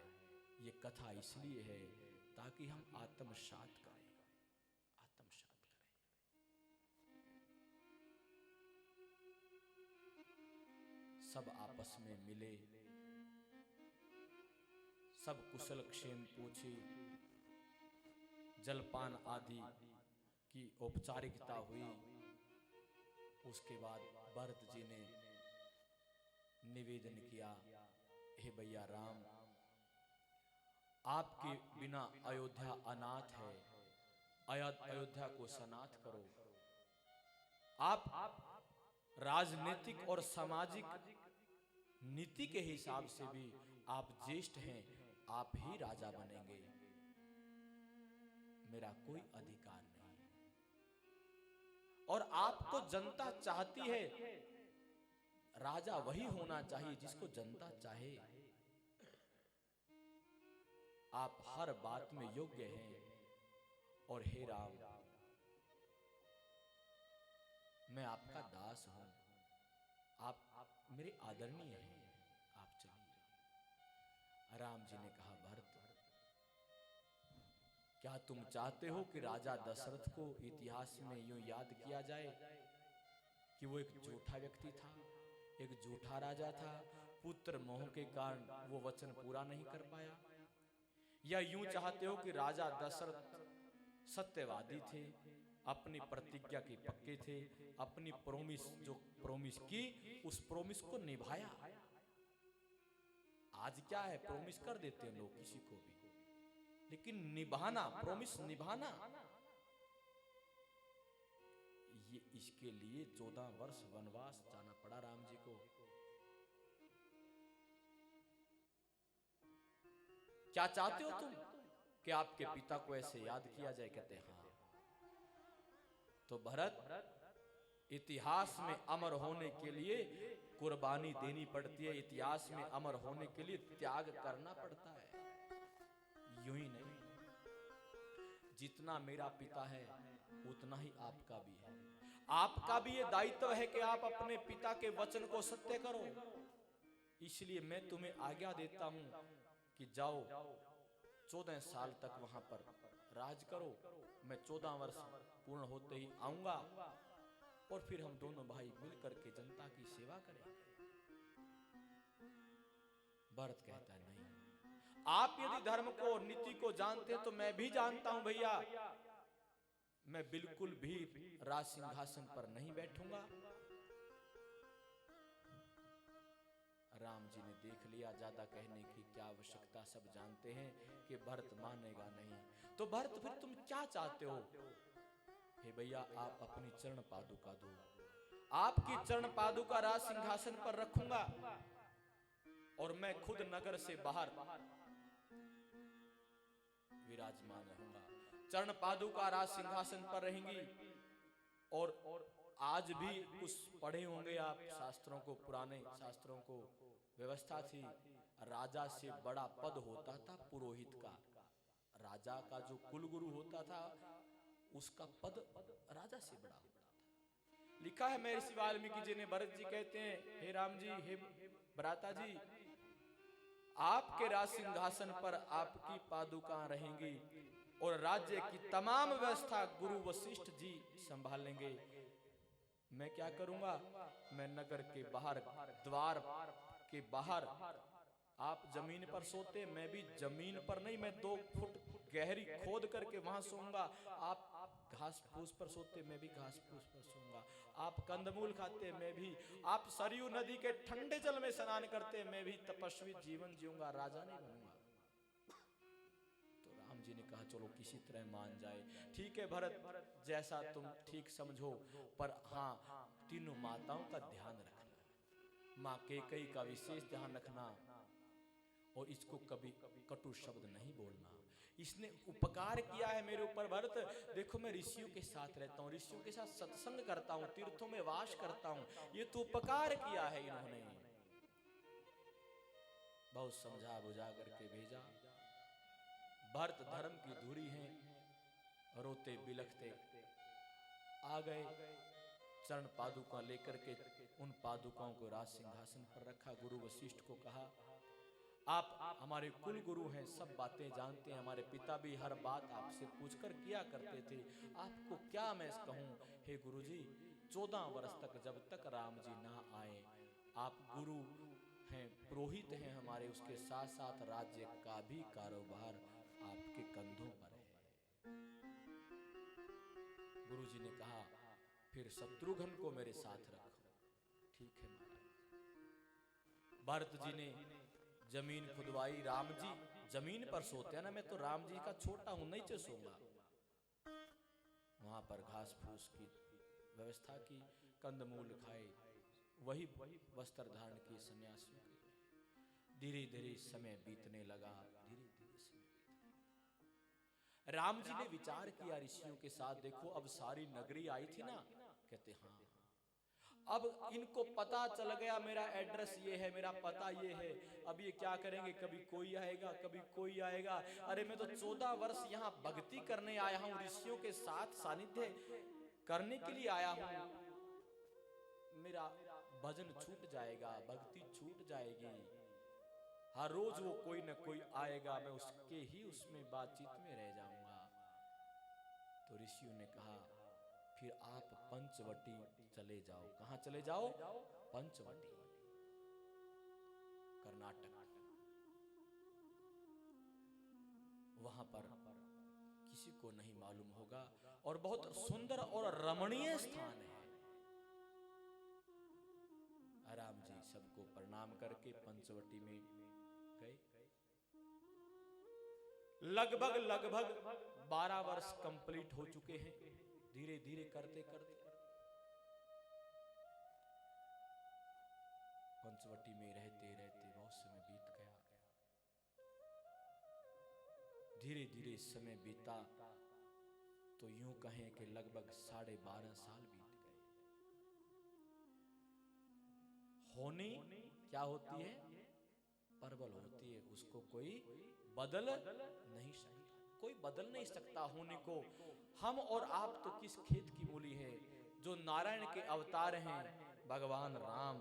ये कथा इसलिए है ताकि हम आत्मसात करें, आत्मसात करें। सब आपस में मिले, सब कुशल क्षेम पूछे, जलपान आदि की औपचारिकता हुई। उसके बाद भरत जी ने निवेदन किया, हे भैया राम आपके बिना अयोध्या अनाथ है, अयोध्या को सनाथ करो। आप राजनीतिक और सामाजिक नीति के हिसाब से भी आप ज्येष्ठ हैं, आप ही राजा बनेंगे, मेरा कोई अधिकार नहीं। और आपको जनता चाहती है, राजा वही होना चाहिए जिसको जनता चाहे। आप हर बात में योग्य हैं। और हे राम मैं आपका दास हूं, आप मेरे आदरणीय हैं, आप चलिए। राम जी ने कहा भरत क्या तुम चाहते हो कि राजा दशरथ को इतिहास में यूं याद किया जाए कि वो एक झूठा व्यक्ति था, एक झूठा राजा था, पुत्र मोह के कारण वो वचन पूरा नहीं कर पाया? या यूं चाहते हो कि राजा दशरथ सत्यवादी थे, अपनी प्रतिज्ञा के पक्के थे, अपनी जो प्रोमिस की उस प्रोमिस को निभाया? आज क्या है, प्रोमिस कर देते हैं लोग किसी को भी, लेकिन निभाना, प्रोमिस निभाना, ये इसके लिए 14 वर्ष वनवास जाना पड़ा राम जी को। क्या चाहते हो तुम कि आपके पिता को ऐसे याद किया जाए? कहते हाँ। तो भरत इतिहास में अमर होने के लिए कुर्बानी देनी पड़ती है, इतिहास में अमर होने के लिए त्याग करना पड़ता है। यूं ही नहीं, जितना मेरा पिता है उतना ही आपका भी है। आपका भी ये दायित्व है कि आप अपने पिता के वचन को सत्य करो। इसलिए मैं तुम्हें आज्ञा देता हूं कि जाओ 14 साल तक वहां पर राज करो। मैं 14 वर्ष पूर्ण होते ही आऊंगा और फिर हम दोनों भाई मिलकर के जनता की सेवा करेंगे। भरत कहता नहीं, आप यदि धर्म को नीति को जानते हैं तो मैं भी जानता हूं भैया, मैं बिल्कुल भी राज सिंहासन पर नहीं बैठूंगा। राम जी ने देख लिया ज्यादा कहने की क्या आवश्यकता, सब जानते हैं कि भरत मानेगा नहीं। तो भरत फिर तुम क्या चाहते हो? हे भैया आप अपनी चरण पादुका दो, आपकी चरण पादुका राज सिंहासन पर रखूंगा और मैं खुद नगर से बाहर विराजमान रहूंगा। चरण पादुका राज सिंहासन पर रहेंगी। और आज भी कुछ पढ़े होंगे आप शास्त्रों को, पुराने शास्त्रों को, व्यवस्था थी राजा से बड़ा पद होता था पुरोहित का। राजा का जो कुलगुरु होता था उसका पद राजा से बड़ा होता था। लिखा है महर्षि वाल्मीकि जी ने, भरत जी कहते हैं, हे राम जी, हे भ्राता जी, आपके राज सिंहासन पर आपकी पादुका रहेंगी और राज्य की तमाम व्यवस्था गुरु वशिष्ठ जी संभालेंगे। मैं क्या करूंगा? मैं नगर के बाहर, द्वार के बाहर, आप जमीन पर सोते, मैं भी जमीन पर नहीं, मैं 2 फुट गहरी खोद करके वहां सोऊंगा। आप घास फूस पर सोते, मैं भी घास फूस पर सोऊंगा। आप कंदमूल खाते, मैं भी। आप सरयू नदी के ठंडे जल में स्नान करते, मैं भी तपस्वी जीवन जीऊंगा, राजा नहीं बनूंगा। तो राम जी ने कहा चलो किसी तरह मान जाए। ठीक है भरत, जैसा तुम ठीक समझो, पर हाँ तीनों माताओं का ध्यान रखना, माँ कैकेयी का विशेष ध्यान रखना और इसको कभी कटु शब्द नहीं बोलना। इसने उपकार किया है मेरे ऊपर भरत। देखो मैं ऋषियों के साथ रहता हूँ, ऋषियों के साथ सत्संग करता हूँ, तीर्थों में वास करता हूँ, ये तो उपकार किया है इन्होंने। बहुत समझा बुझा करके भेजा। भरत धर्म की धुरी हैं, रोते बिलखते आ गए। चरण पादुका लेकर के उन पादुकाओं को राज सिंहासन पर रखा। गुरु वशिष्ठ को कहा आप हमारे कुल गुरु हैं, सब बातें जानते हैं, हमारे पिता भी हर बात आपसे पूछकर किया करते थे, आपको क्या मैं कहूं? हे गुरुजी, 14 वर्ष तक जब तक राम जी ना आए, आप गुरु हैं, पुरोहित हैं हमारे, उसके साथ साथ राज्य का भी कारोबार आपके कंधों पर है। गुरुजी ने कहा फिर शत्रुघ्न को मेरे साथ रखो। ठीक है महाराज। भरत जी ने जमीन खुदवाई। राम जी जमीन पर सोते हैं ना, मैं तो राम जी का छोटा हूं, नहीं सोऊंगा। वहां पर घास फूस की व्यवस्था की, कंदमूल खाए, वही वस्त्र धारण किए सन्यासियों के। धीरे धीरे समय बीतने लगा, धीरे धीरे समय बीतने। राम जी ने विचार किया ऋषियों के साथ, देखो अब सारी नगरी आई थी ना, कहते हाँ, अब इनको पता चल गया मेरा एड्रेस ये है, मेरा पता ये है, अब ये क्या करेंगे? कभी कोई आएगा, कभी कोई आएगा। अरे मैं तो 14 वर्ष यहाँ भक्ति करने आया हूँ, ऋषियों के साथ सानिध्य करने के लिए आया हूँ, मेरा भजन छूट जाएगा, भक्ति छूट जाएगी। हर रोज वो कोई न कोई आएगा, मैं उसके ही उसमें बातचीत में रह जाऊंगा। तो ऋषियों ने कहा फिर आप पंचवटी चले जाओ। कहां चले जाओ? पंचवटी, कर्नाटक। वहां पर किसी को नहीं मालूम होगा और बहुत सुंदर और रमणीय स्थान है। राम जी सबको प्रणाम करके पंचवटी में गए। लगभग 12 वर्ष कंप्लीट हो चुके हैं। धीरे धीरे करते करते पंचवटी में रहते रहते बहुत समय बीत गया। धीरे धीरे समय बीता तो यूं कहें कि लगभग 12.5 साल बीत गए। होनी क्या होती है? प्रबल होती है, उसको कोई बदल नहीं सकता, कोई बदल नहीं सकता होने को। हम और आप तो किस खेत की मूली है? जो नारायण के अवतार हैं, भगवान राम,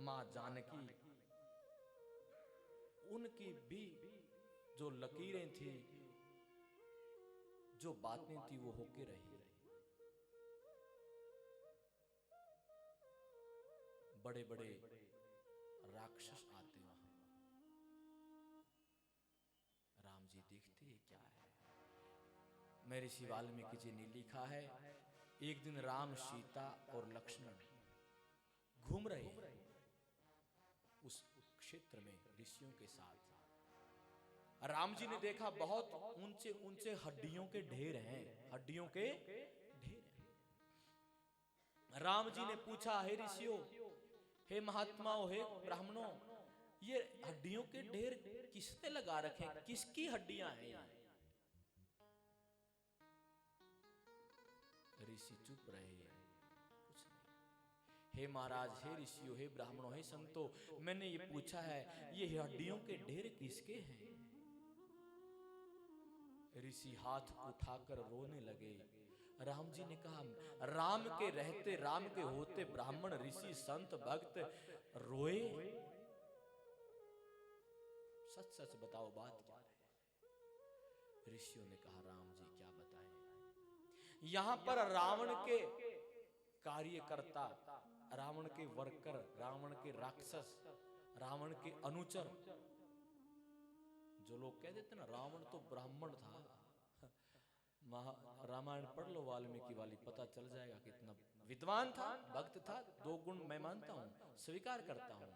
मां जानकी, उनकी भी जो लकीरें थी, जो बातें थी, वो होके रही। बड़े बड़े राक्षस आते वहां, महर्षि वाल्मीकि जी ने लिखा है, एक दिन राम, सीता और लक्ष्मण घूम रहे हैं उस क्षेत्र में ऋषियों के साथ। राम जी ने देखा बहुत ऊंचे ऊंचे हड्डियों के ढेर हैं, हड्डियों के ढेर हैं। राम जी ने पूछा, हे ऋषियों, हे महात्माओं, हे ब्राह्मणों, ये हड्डियों के ढेर किसने लगा रखे, किसकी हड्डियां हैं ये? ऋषि चुप रहे, कुछ नहीं। हे महाराज, हे ऋषियों, हे ब्राह्मणों, हे संतों, मैंने ये पूछा है, ये हड्डियों के ढेर किसके हैं? ऋषि हाथ उठाकर रोने लगे। राम जी ने कहा, राम के रहते, राम के होते ब्राह्मण, ऋषि, संत, भक्त रोए? सच सच बताओ, बात क्या है? ऋषियों ने कहा, राम जी क्या बताएं, यहां पर रावण के कार्यकर्ता, रावण के वर्कर, रावण के राक्षस, रावण के अनुचर, जो लोग कह देते ना रावण तो ब्राह्मण था, रामायण पढ़ लो वाल्मीकि वाली, पता चल जाएगा कितना विद्वान था, भक्त था। 2 गुण मैं मानता हूं, स्वीकार करता हूं,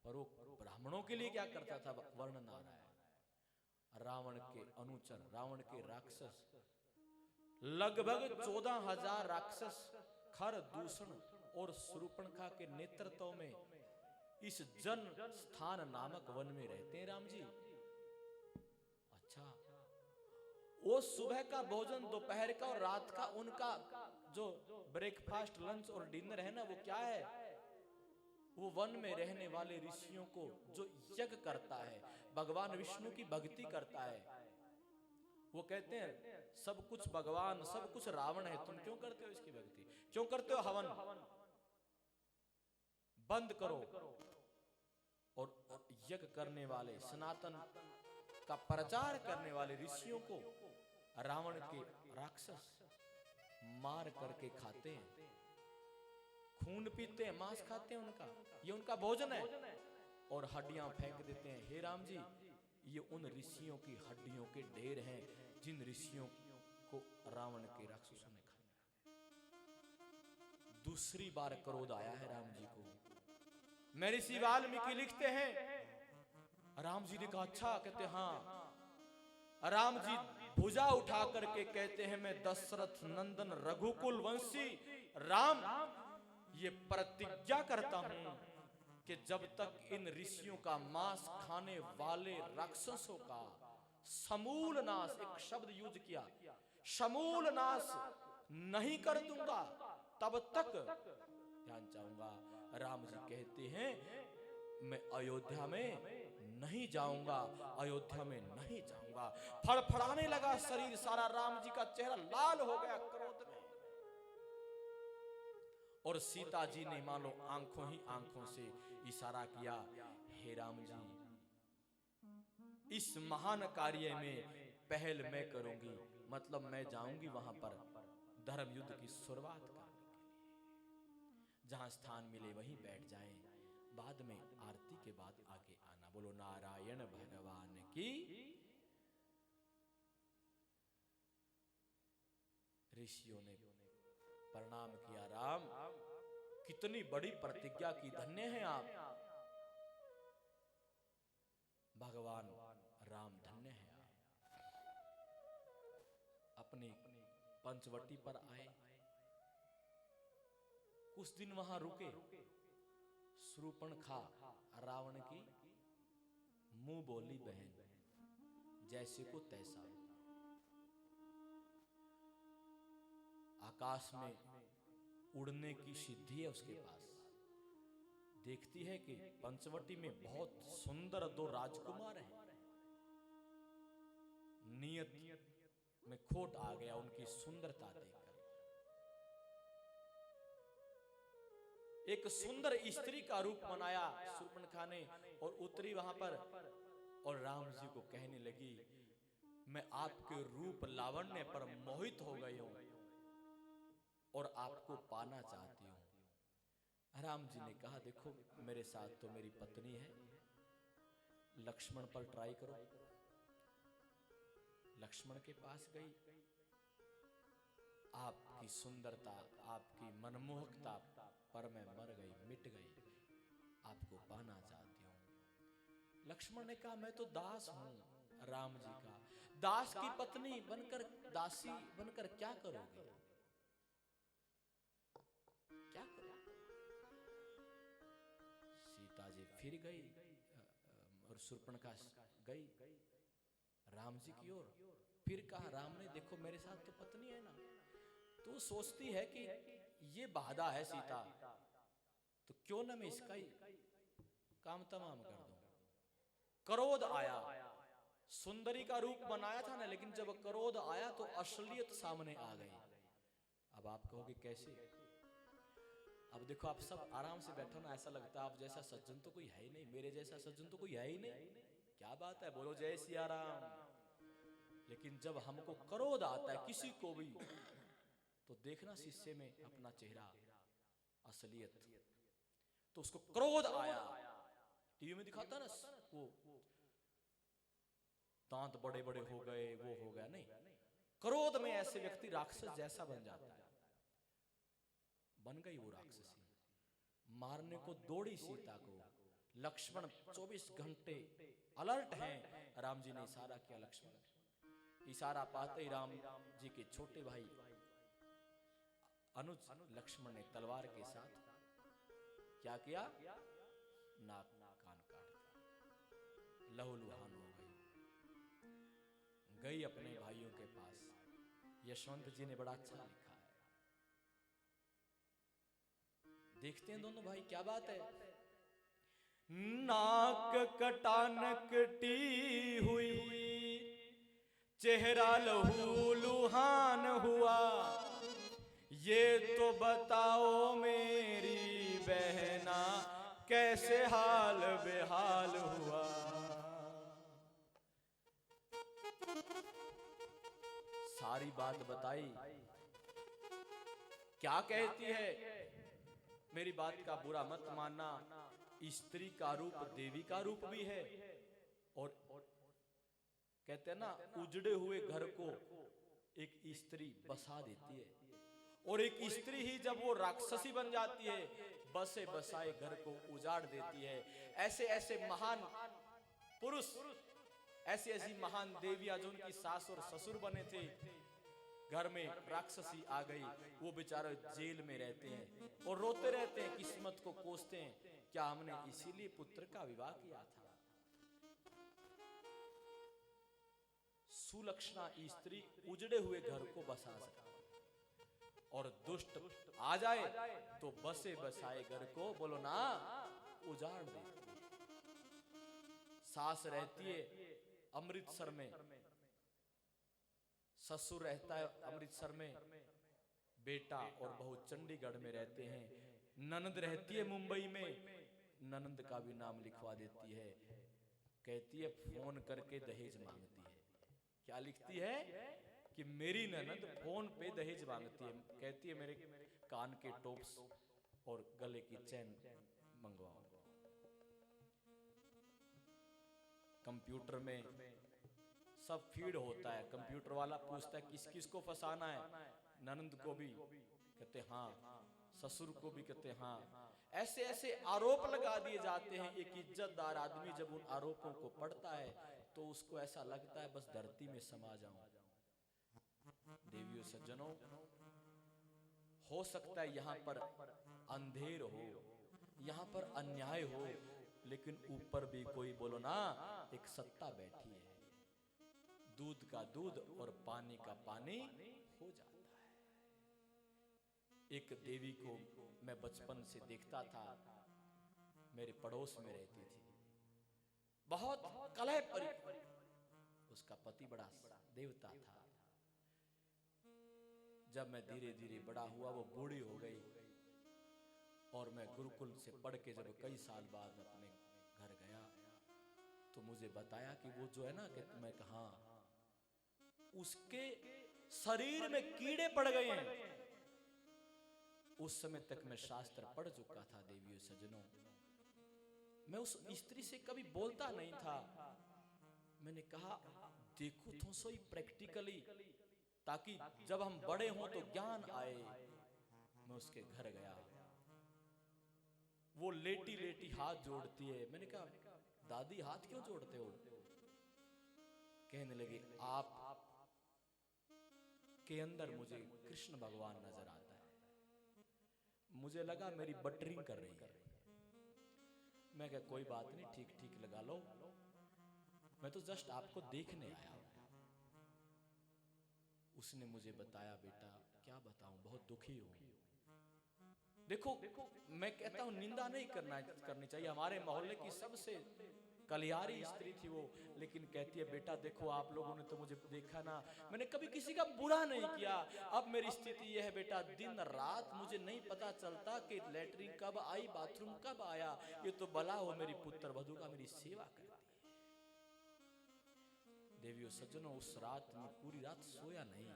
पर वो ब्राह्मणों के लिए क्या करता था वर्णन आ रहा है। रावण के अनुचर, रावण के राक्षस, लगभग 14,000 राक्षस खर, दूषण और शूर्पणखा के नेतृत्व में इस जन स्थान नामक वन में रहते हैं राम जी। अच्छा, वो सुबह का भोजन, दोपहर का और रात का उनका जो ब्रेकफास्ट, लंच और डिनर है ना, वो क्या है? वो वन में रहने वाले ऋषियों को जो यज्ञ करता है, भगवान विष्णु की भक्ति करता है। वो कहते हैं सब कुछ भगवान, सब कुछ रावण है, तुम क्यों करते हो इसकी भक्ति, क्यों करते हो हवन? बंद करो। और यज्ञ करने वाले, सनातन का प्रचार करने वाले ऋषियों को रावण के राक्षस मार करके खाते हैं, खून पीते हैं, मांस खाते हैं उनका, ये उनका भोजन है, और हड्डियां फेंक देते हैं। हे राम जी, ये उन ऋषियों की हड्डियों के ढेर हैं जिन ऋषियों को रावण के राक्षसों ने खाया। दूसरी बार क्रोध आया है राम जी को। महर्षि वाल्मीकि लिखते हैं, राम जी ने कहा, अच्छा? कहते हाँ। राम जी भुजा उठा करके कहते हैं, मैं दशरथ नंदन रघुकुल वंशी राम ये प्रतिज्ञा करता हूं कि जब तक इन ऋषियों का मांस खाने वाले राक्षसों का समूल नाश, एक शब्द यूज किया, समूल नाश नहीं कर दूंगा, तब तक ध्यान चाहूंगा। राम जी कहते हैं, मैं अयोध्या में नहीं जाऊंगा, अयोध्या में नहीं जाऊंगा। फड़फड़ाने लगा शरीर सारा, राम जी का चेहरा लाल हो गया क्रोध में। और सीता जी ने मानो आंखों ही आंखों से इशारा किया, हे राम जी, इस महान कार्य में पहल मैं करूंगी, मतलब मैं जाऊंगी वहां पर धर्म युद्ध की शुरुआत करने के लिए। जहां स्थान मिले वहीं बैठ जाएं, बाद में आरती के बाद आगे आना। बोलो नारायण भगवान की। ऋषियों ने प्रणाम किया, राम कितनी बड़ी प्रतिज्ञा की, धन्य हैं आप। भगवान राम धन्य हैं आप। अपनी पंचवटी पर आए, कुछ दिन वहां रुके। शूर्पणखा रावण की मुंह बोली बहन, जैसे को तैसा, आकाश में उड़ने की सिद्धि है उसके पास। देखती है कि पंचवटी में बहुत सुंदर 2 राजकुमार हैं। नियत में खोट आ गया उनकी सुंदरता देखकर। एक सुंदर स्त्री का रूप बनाया शूर्पणखा ने और उतरी वहां पर, और राम जी को कहने लगी, मैं आपके रूप लावण्य पर मोहित हो गई हूं और आपको पाना चाहती हूं। राम जी ने कहा, देखो मेरे साथ तो मेरी पत्नी है, लक्ष्मण पर ट्राई करो। लक्ष्मण के पास गई, आपकी सुंदरता, आपकी मनमोहकता पर मैं मर गई, मिट गई, आपको पाना चाहती हूं। लक्ष्मण ने कहा मैं तो दास हूं राम जी का, दास की पत्नी बनकर, दासी बनकर क्या करोगे, क्या करोगे? सीता जी फिर गई और शूर्पणखा गई राम जी की ओर। फिर कहा राम ने, देखो मेरे साथ तो पत्नी है ना, तो सोचती है कि ये बाधा है सीता, तो क्यों ना मैं इसका ही काम तमाम कर दूं। क्रोध आया, सुंदरी का रूप बनाया था ना, लेकिन जब क्रोध आया तो असलियत सामने आ गई। अब आप कहोगे कैसे? अब देखो आप सब आराम से बैठो ना, ऐसा लगता है आप जैसा सज्जन तो कोई है ही नहीं, मेरे जैसा सज्जन तो कोई है ही नहीं, क्या बात है, बोलो जय सिया राम। लेकिन जब हमको क्रोध आता है किसी को भी, तो देखना शीशे में अपना चेहरा, असलियत। तो उसको क्रोध आया, टीवी में दिखाता ना वो दांत बड़े बड़े हो गए, वो हो गया, नहीं, क्रोध में ऐसे व्यक्ति राक्षस जैसा बन जाता है। बन गई वो राक्षसी, मारने को दौड़ी सीता को। लक्ष्मण 24 घंटे अलर्ट हैं। राम जी ने इशारा किया, लक्ष्मण, इशारा पाते ही राम जी के छोटे भाई अनुज लक्ष्मण ने तलवार के साथ क्या किया, नाक कान काट दिया, लहूलुहान हो गई। गई अपने भाइयों के पास। यशवंत जी ने बड़ा अच्छा लिखा है, देखते हैं दोनों भाई क्या बात है। नाक कटा नकटी हुई, चेहरा लहूलुहान हुआ, ये तो बताओ मेरी बहना कैसे हाल बेहाल हुआ। सारी बात बताई, क्या कहती है, मेरी बात का बुरा मत मानना, स्त्री का रूप देवी का रूप भी है। और कहते हैं ना, उजड़े हुए घर को एक स्त्री बसा देती है, और एक स्त्री ही जब वो राक्षसी बन जाती है, बसे बसाए घर को उजाड़ देती है। ऐसे ऐसे महान पुरुष, ऐसी ऐसी महान देवियां जो उनकी सास और ससुर बने थे, घर में राक्षसी आ गई, वो बेचारे जेल में रहते हैं और रोते रहते हैं, किस्मत को कोसते हैं, क्या हमने इसीलिए पुत्र का विवाह किया था। सुलक्षणा स्त्री उजड़े हुए घर को बसा सकती, और दुष्ट आ जाए तो बसे बसाए घर को, बोलो ना, उजाड़ देती। सास रहती है अमृतसर में, ससुर रहता है अमृतसर में, बेटा और बहू चंडीगढ़ में रहते हैं, ननद रहती है मुंबई में, ननद का भी नाम लिखवा देती है, कहती है फोन करके दहेज मांगती है। क्या लिखती है कि मेरी ननद फोन पे दहेज मांगती है, कहती है मेरे कान के टॉप्स और गले की चैन मंगवाओ। कंप्यूटर में सब फीड होता है, कंप्यूटर वाला पूछता है किस किस को फंसाना है, ननद को भी कहते हाँ, ससुर को भी कहते हाँ। ऐसे ऐसे आरोप लगा दिए जाते हैं। एक इज्जतदार आदमी जब उन आरोपों को पढ़ता है तो उसको ऐसा लगता है बस धरती में समा जाऊं। देवियों सज्जनों, हो सकता है यहां पर अंधेर हो, यहां पर अन्याय हो, लेकिन ऊपर भी कोई, बोलो ना, एक सत्ता बैठी है। दूध का दूध और पानी का पानी हो जाता है। एक देवी को मैं बचपन से देखता था, मेरे पड़ोस में रहती थी, बहुत कलह परी, उसका पति बड़ा देवता था। जब मैं धीरे धीरे बड़ा हुआ, वो बूढ़ी हो गई, और मैं गुरुकुल से पढ़ के जब कई साल बाद अपने घर गया तो मुझे बताया कि वो जो है ना, कि मैं कहा उसके शरीर में कीड़े पड़ गए हैं। उस समय तक मैं शास्त्र पढ़ चुका था। देवियों सज्जनों, मैं उस स्त्री से कभी बोलता नहीं था। मैंने कहा देखो तो सही प्रैक्टिकली ताकि जब हम बड़े हों तो ज्ञान आए। मैं उसके घर गया, वो लेटी लेटी हाथ जोड़ती है। मैंने कहा दादी हाथ क्यों जोड़ते हो? कहने लगे आप के अंदर मुझे कृष्ण भगवान नजर आता है। मुझे लगा मेरी बटरिंग कर रही है। मैं कहा कोई बात नहीं, ठीक ठीक लगा लो, मैं तो जस्ट आपको देखने आया हूं। उसने मुझे बताया बेटा क्या बताऊं, बहुत दुखी हूं। देखो मैं कहता हूं निंदा नहीं करनी चाहिए। हमारे मोहल्ले की सबसे कलियारी स्त्री थी वो, लेकिन कहती है बेटा देखो आप लोगों ने तो मुझे देखा ना, मैंने कभी किसी का बुरा नहीं किया। अब मेरी स्थिति यह है बेटा, दिन रात मुझे नहीं पता चलता कि लैट्रिन कब आई, बाथरूम कब आया। ये तो भला हो मेरी पुत्र वधू का मेरी सेवा करती है। देवियों सज्जनों, उस रात में पूरी रात सोया नहीं,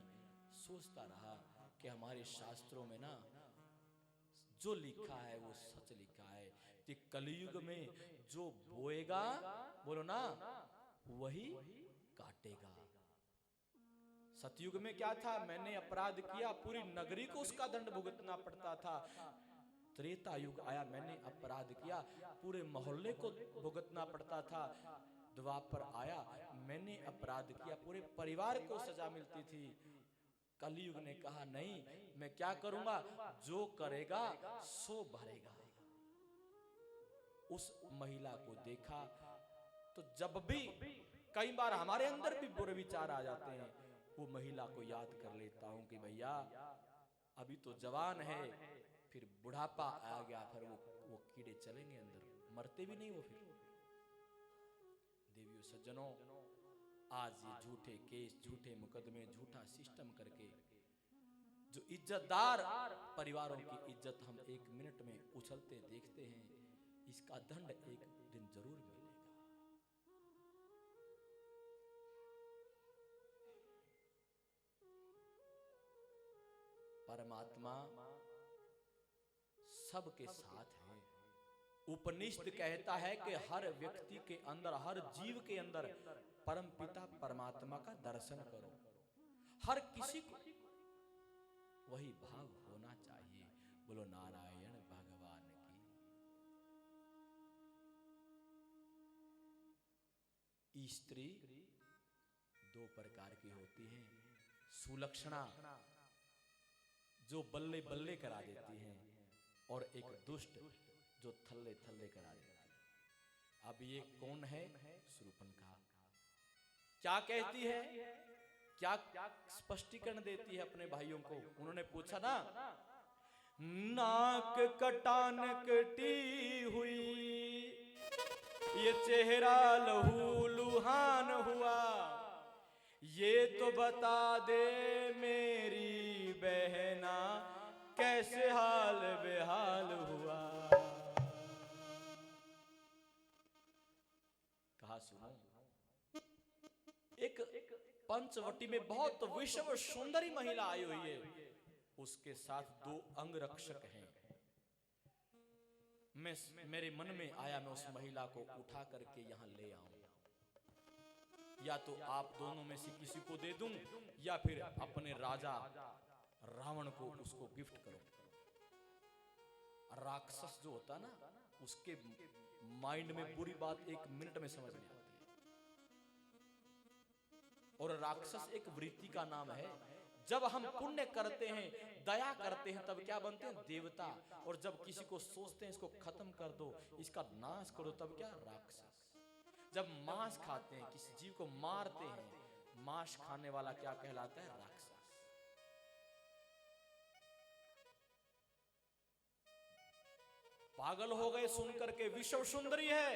सोचता रहा कि हमारे शास्त्रों में ना जो लिखा है वो सच लिखा है कि कलयुग में जो बोएगा, बोलो ना, वही काटेगा। सतयुग में क्या था, मैंने अपराध किया पूरी नगरी को उसका दंड भुगतना पड़ता था। त्रेता युग आया, मैंने अपराध किया पूरे मोहल्ले को भुगतना पड़ता था। द्वापर आया, मैंने अपराध किया पूरे परिवार को सजा मिलती थी। कलयुग ने कहा नहीं, मैं क्या करूंगा, जो करेगा सो भरेगा। उस महिला को देखा तो जब भी कई बार हमारे अंदर भी बुरे विचार आ जाते हैं, वो महिला को याद कर लेता हूं कि भैया अभी तो जवान है, फिर बुढ़ापा आ गया, फिर वो कीड़े चलेंगे अंदर, मरते भी नहीं वो फिर। देवियों सज्जनों, आज ये झूठे केस, झूठे मुकदमे, झूठा सिस्टम करके जो इज्जतदार परिवारों की इज्जत हम एक मिनट में उछलते देखते हैं, इसका दंड एक दिन जरूर मिलेगा। परमात्मा सबके साथ है। उपनिषद कहता है कि हर व्यक्ति के अंदर, हर जीव के अंदर परमपिता परमात्मा का दर्शन करो। हर किसी को वही भाव होना चाहिए। बोलो नारायण भगवान की। स्त्री दो प्रकार की होती हैं, सुलक्षणा जो बल्ले बल्ले करा देती हैं, और एक दुष्ट जो थल्ले थल्ले करा देती है। अब ये कौन है? शूर्पणखा। क्या कहती है, क्या स्पष्टीकरण देती है अपने भाइयों को? उन्होंने पूछा ना, नाक कटान कटी हुई, ये चेहरा लहू लुहान हुआ, ये तो बता दे मेरी बहना कैसे हाल बेहाल हुआ। कहा सुनो, एक पंचवटी में बहुत विश्व सुंदरी महिला आई हुई है, उसके साथ दो अंगरक्षक हैं। मेरे मन में आया मैं उस महिला को उठा करके यहाँ ले आऊं, या तो आप दोनों में से किसी को दे दूं, या फिर अपने राजा रावण को उसको गिफ्ट करो। राक्षस जो होता ना, उसके माइंड में पूरी बात एक मिनट में समझ में आती है। और राक्षस एक वृत्ति का नाम है। जब हम पुण्य करते हैं, दया करते हैं, तब क्या बनते हैं? देवता। और जब किसी को सोचते हैं इसको खत्म कर दो, इसका नाश करो, तब क्या? राक्षस। जब मांस खाते हैं, किसी जीव को मारते हैं, मांस खाने वाला क्या कहलाता है? राक्षस। पागल हो गए सुनकर के विश्व सुंदरी है।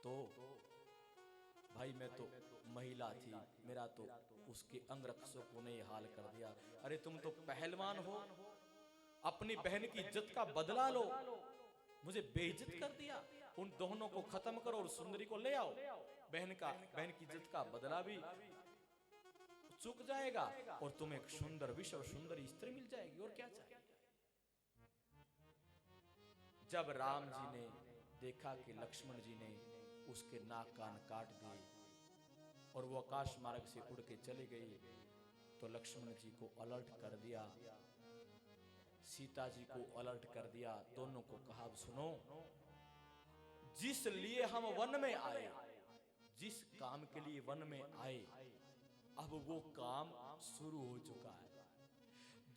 तो भाई मैं तो महिला थी, मेरा तो उसके अंगरक्षकों ने हाल कर दिया। अरे तुम तो पहलवान हो, अपनी बहन की इज्जत का बदला लो, मुझे बेइज्जत कर दिया। उन दोनों को खत्म करो और सुंदरी को ले आओ, बहन की इज्जत का बदला भी चूक जाएगा, और तुम्हें एक सुंदर विश्व सुंदरी स्त्री मिल जाएगी। और क्या चाहिए? जब राम जी ने देखा कि लक्ष्मण जी ने उसके नाक कान काट दिए, और वो आकाश मार्ग से उड़ के चली गई। तो लक्ष्मण जी को अलर्ट कर दिया, सीता जी को अलर्ट कर दिया, दोनों को कहा अब सुनो, जिस लिए हम वन में आए, जिस काम के लिए वन में आए, अब वो काम शुरू हो चुका है।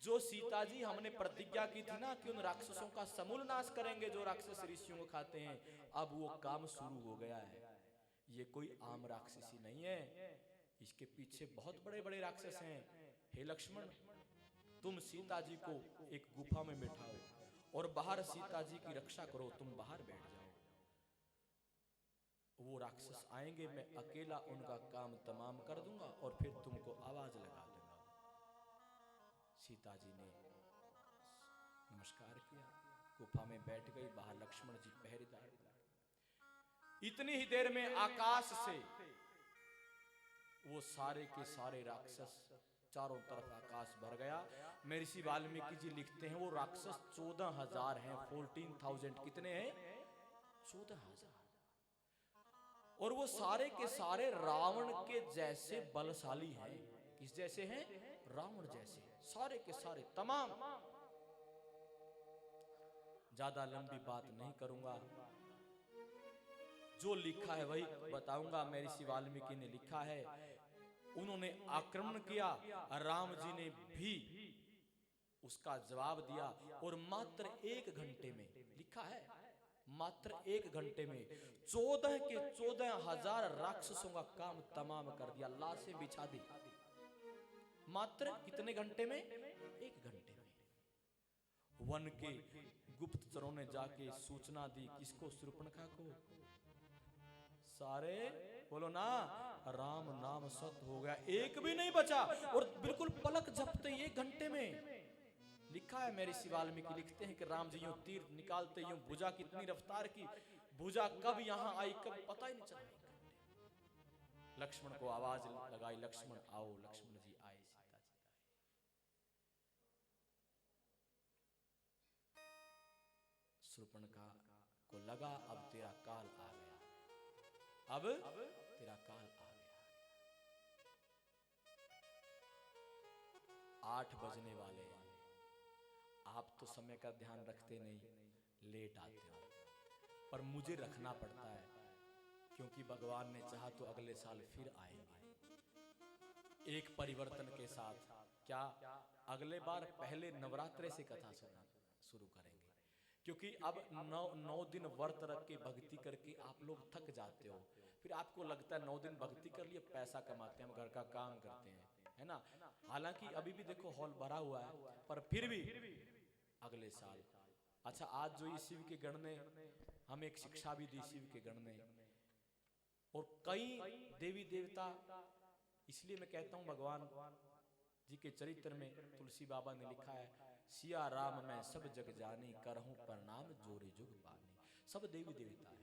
जो सीता जी हमने प्रतिज्ञा की थी ना कि उन राक्षसों का समूल नाश करेंगे जो राक्षस ऋषियों को खाते हैं, अब वो काम शुरू हो गया है। ये कोई आम राक्षसी नहीं है, इसके पीछे बहुत बड़े बड़े राक्षस हैं। हे लक्ष्मण, तुम सीता जी को एक गुफा में बिठाओ और बाहर सीता जी की रक्षा करो, तुम बाहर बैठ जाओ। वो राक्षस आएंगे, मैं अकेला उनका काम तमाम कर दूंगा और फिर तुमको आवाज लगा दूंगा। सीता जी ने नमस्कार किया, गुफा में बैठ गई, बाहर लक्ष्मण जी पहरेदार। इतनी ही देर में आकाश से वो सारे के सारे राक्षस, चारों तरफ आकाश भर गया। महर्षि वाल्मीकि जी लिखते हैं वो राक्षस 14,000 हैं, 14,000। कितने हैं? 14,000। और वो सारे के सारे रावण के जैसे बलशाली हैं। किस जैसे हैं? रावण जैसे, सारे के सारे तमाम। ज्यादा लंबी बात नहीं करूंगा, जो लिखा है वही बताऊंगा। महर्षि वाल्मीकि ने लिखा है, उन्होंने आक्रमण किया, राम जी ने भी उसका जवाब दिया और मात्र 1 घंटे में, लिखा है मात्र 1 घंटे में 14 के 14,000 राक्षसों का काम तमाम कर दिया, लाशें बिछा दी। मात्र कितने घंटे में? 1 घंटे में। वन के गुप्तचरों ने जाके सूचना दी, किसको? शूर्पणखा को। सारे बोलो ना, राम नाम सत्य हो गया, एक भी नहीं बचा। और बिल्कुल पलक झपकते 1 घंटे में। लिखा है, महर्षि वाल्मीकि लिखते हैं कि राम जी यूं तीर निकालते, यूं भुजा कितनी रफ्तार की, भुजा कब यहां आई कब पता ही नहीं चला। लक्ष्मण को आवाज लगाई, लक्ष्मण आओ। लक्ष्मण जी आए, सीता जी आए। शूर्पणखा को लगा अब तेरा काल आ गया, अब तेरा काल आ गया। 8 बजने वाले हैं, आप तो समय का ध्यान रखते नहीं, लेट आते हो, पर मुझे रखना पड़ता है क्योंकि भगवान ने चाहा तो अगले साल फिर आएंगे एक परिवर्तन के साथ। क्या अगले बार पहले नवरात्रे से कथा सुनना शुरू करेंगे, क्योंकि अब 9 दिन व्रत रख के भक्ति करके आप लोग थक जाते हो। फिर आपको लगता है 9 दिन भक्ति कर लिए, पैसा कमाते हैं, हम घर का काम करते हैं, है ना। हालांकि अभी भी देखो हॉल भरा हुआ है, पर फिर भी अगले साल। अच्छा, आज जो इस शिव के गण ने हमें एक शिक्षा भी दी, शिव के गण ने, और कई देवी देवता, इसलिए मैं कहता हूं भगवान जी के चरित्र में तुलसी बाबा ने लिखा है, सिया राम मैं सब जग जानी, करहूं प्रणाम जोरे जुग पानी। सब देवी देवता है,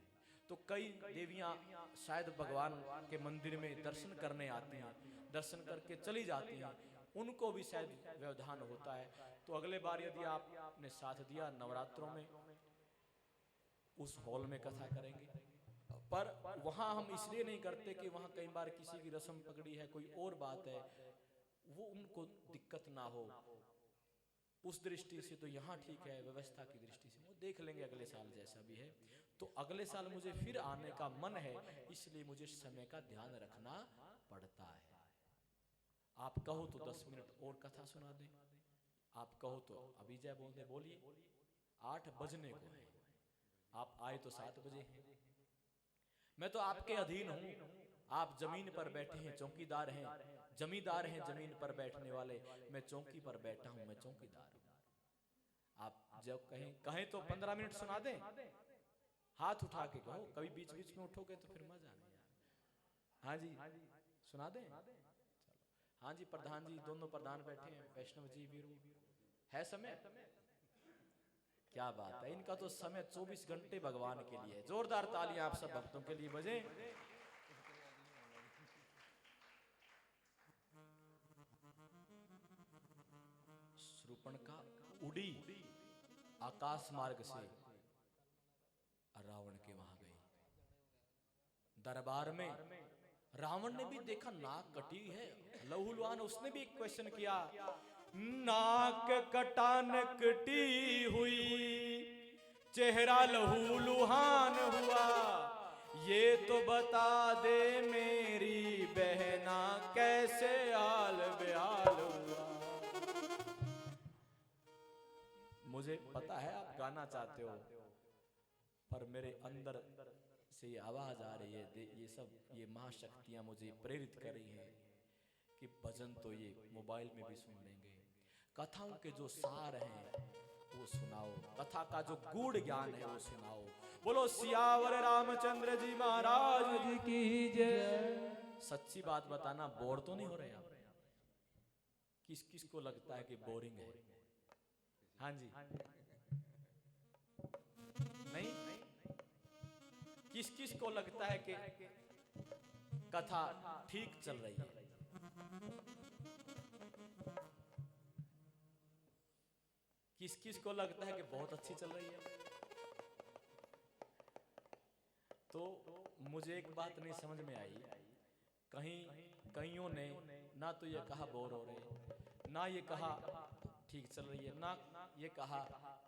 तो कई देवियां शायद भगवान के मंदिर में दर्शन करने आती हैं, दर्शन करके चली जाती हैं, उनको भी शायद व्यवधान होता है। तो अगले बार यदि आपने साथ दिया, नवरात्रों में उस हॉल में कथा करेंगे। पर वहां हम इसलिए नहीं करते कि वहां कई बार किसी की रस्म पकड़ी है, कोई और बात है, वो उनको दिक्कत ना हो, उस दृष्टि से तो यहाँ ठीक है, व्यवस्था की दृष्टि से वो देख लेंगे अगले साल जैसा भी है। तो अगले साल मुझे फिर आने का मन है, इसलिए मुझे समय का ध्यान रखना पड़ता है। आप कहो तो 10 मिनट और कथा सुना दें, आप कहो तो अभी जय बोल दे, बोलिए। 8 बजने को है, आप आए तो 7 बजे हैं। मैं तो आपके अधीन हूं, आप जमीन पर बैठे हैं, चौकीदार हैं, जमींदार हैं जमीन पर बैठने वाले, मैं चौकी पर बैठा हूं, मैं चौकीदार हूं। आप जब कहें तो 15 मिनट सुना दें, हाथ उठा के कहो, कभी बीच बीच में उठोगे तो फिर मजा नहीं यार। हाँ जी, सुना दें, चलो। हाँ जी, प्रधान जी, दोनों प्रधान बैठे हैं, वैष्णव जी वीरू, है समय? क्या बात है, इनका तो समय 24 घंटे भगवान के लिए है। जोरदार तालियां आप सब भक्तों के लिए बजे। शूर्पणखा उड़ी आकाश मार्ग से, रावण के वहां गई। दरबार में रावण ने भी देखा नाक कटी है, लहूलुहान, उसने भी एक क्वेश्चन किया, नाक कटान कटी हुई, चेहरा लहूलुहान हुआ, ये तो बता दे मेरी बहना कैसे हाल बेहाल हुआ। मुझे पता है आप गाना चाहते हो, पर मेरे अंदर से ये आवाज आ रही है, ये सब ये महाशक्तियां मुझे प्रेरित कर रही हैं कि भजन तो ये मोबाइल में भी सुन लेंगे, कथाओं के जो सार हैं वो सुनाओ, कथा का जो गूढ़ ज्ञान है वो सुनाओ। बोलो सियावर रामचंद्र जी महाराज की जय। सच्ची बात बताना, बोर तो नहीं हो रहे आप? किस किस को लगता है कि बोरिंग है? हाँ जी, नहीं? किस किस को लगता है कि कथा ठीक चल रही है? किस किस को लगता है कि बहुत अच्छी चल रही है? तो मुझे एक बात नहीं समझ में आई, कईयों ने ना तो ये कहा बोर हो रहे, ना ये कहा ठीक चल रही है, ना ये कहा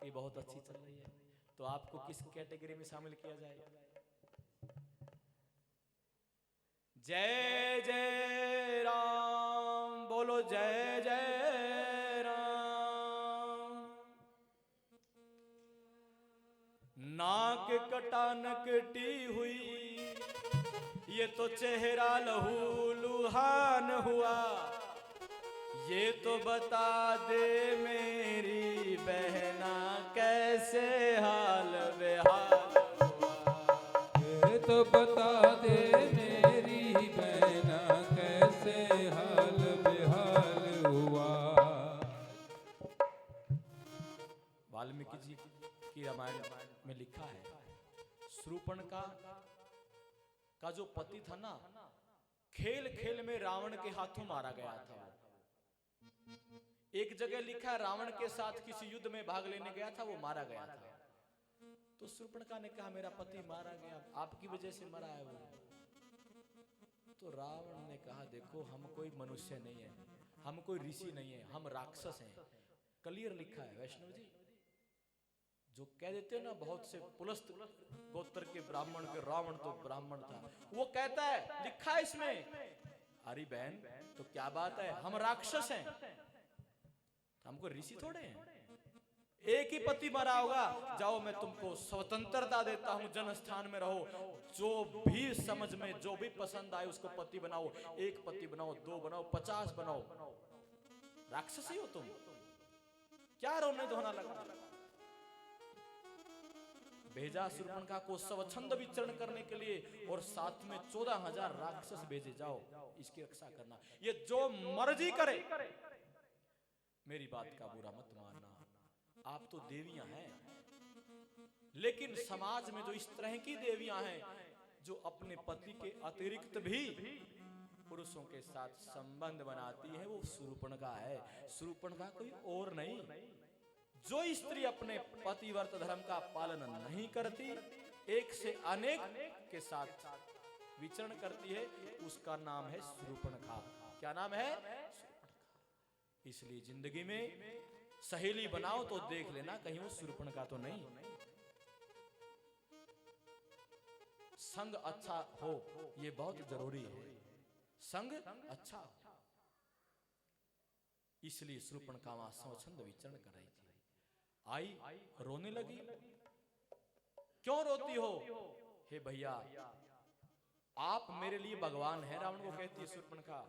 कि बहुत अच्छी चल रही है। तो आपको किस कैटेगरी में शामिल किया जाए? जय जय राम, बोलो जय जय राम। नाक कटान कटी हुई, ये तो चेहरा लहूलुहान हुआ, ये तो बता दे मेरी बहना कैसे हाल बेहाल हुआ। ये तो बता दे मेरी बहना कैसे हाल बेहाल हुआ। वाल्मीकि जी की रामायण में लिखा है, शूर्पणखा का जो पति था ना, खेल खेल में रावण के हाथों मारा गया था। एक जगह लिखा है रावण के साथ किसी युद्ध में भाग लेने गया था, वो मारा गया था। तो शूर्पणखा ने कहा मेरा पति मारा गया, आपकी वजह से मरा है वो। तो रावण ने कहा देखो हम कोई मनुष्य नहीं है, हम कोई ऋषि नहीं है, हम राक्षस हैं। क्लियर लिखा है वैष्णव जी, जो कह देते हैं ना बहुत से पुलस्त गोत्र के ब्राह्मण के रावण तो ब्राह्मण था, वो कहता है लिखा है इसमें, अरे बहन तो क्या बात है, हम राक्षस हैं, हमको ऋषि थोड़े हैं। एक ही पति मरा होगा, जाओ मैं तुमको स्वतंत्रता देता हूं, जनस्थान में रहो, जो भी समझ में जो भी पसंद आए उसको पति बनाओ, एक पति बनाओ, 2 बनाओ, 50 बनाओ, राक्षस ही हो तुम, क्या रोने धोना लगा। भेजा शूर्पणखा को स्वच्छंद विचरण करने के लिए, और साथ में 14,000 राक्षस भेजे, जाओ इसकी रक्षा करना, ये जो मर्जी करे, मेरी बात का बुरा मत मानना, आप तो देवियां हैं। लेकिन समाज में जो इस तरह की देवियां हैं जो अपने पति के अतिरिक्त भी पुरुषों के साथ संबंध बनाती है, वो शूर्पणखा है। शूर्पणखा कोई और नहीं। जो स्त्री अपने पतिव्रत धर्म का पालन नहीं करती, एक से अनेक के साथ विचरण करती है, उसका नाम है शूर्पणखा। क्या नाम है? शूर्पणखा। इसलिए जिंदगी में सहेली बनाओ तो देख लेना कहीं वो शूर्पणखा तो नहीं। संग अच्छा हो ये बहुत जरूरी है, संग अच्छा हो। इसलिए शूर्पणखा वहां स्वच्छंद विचरण कर रही थी, आई रोने लगी। क्यों रोती हो? हे भैया आप मेरे लिए भगवान हैं, रावण को कहती है शूर्पणखा।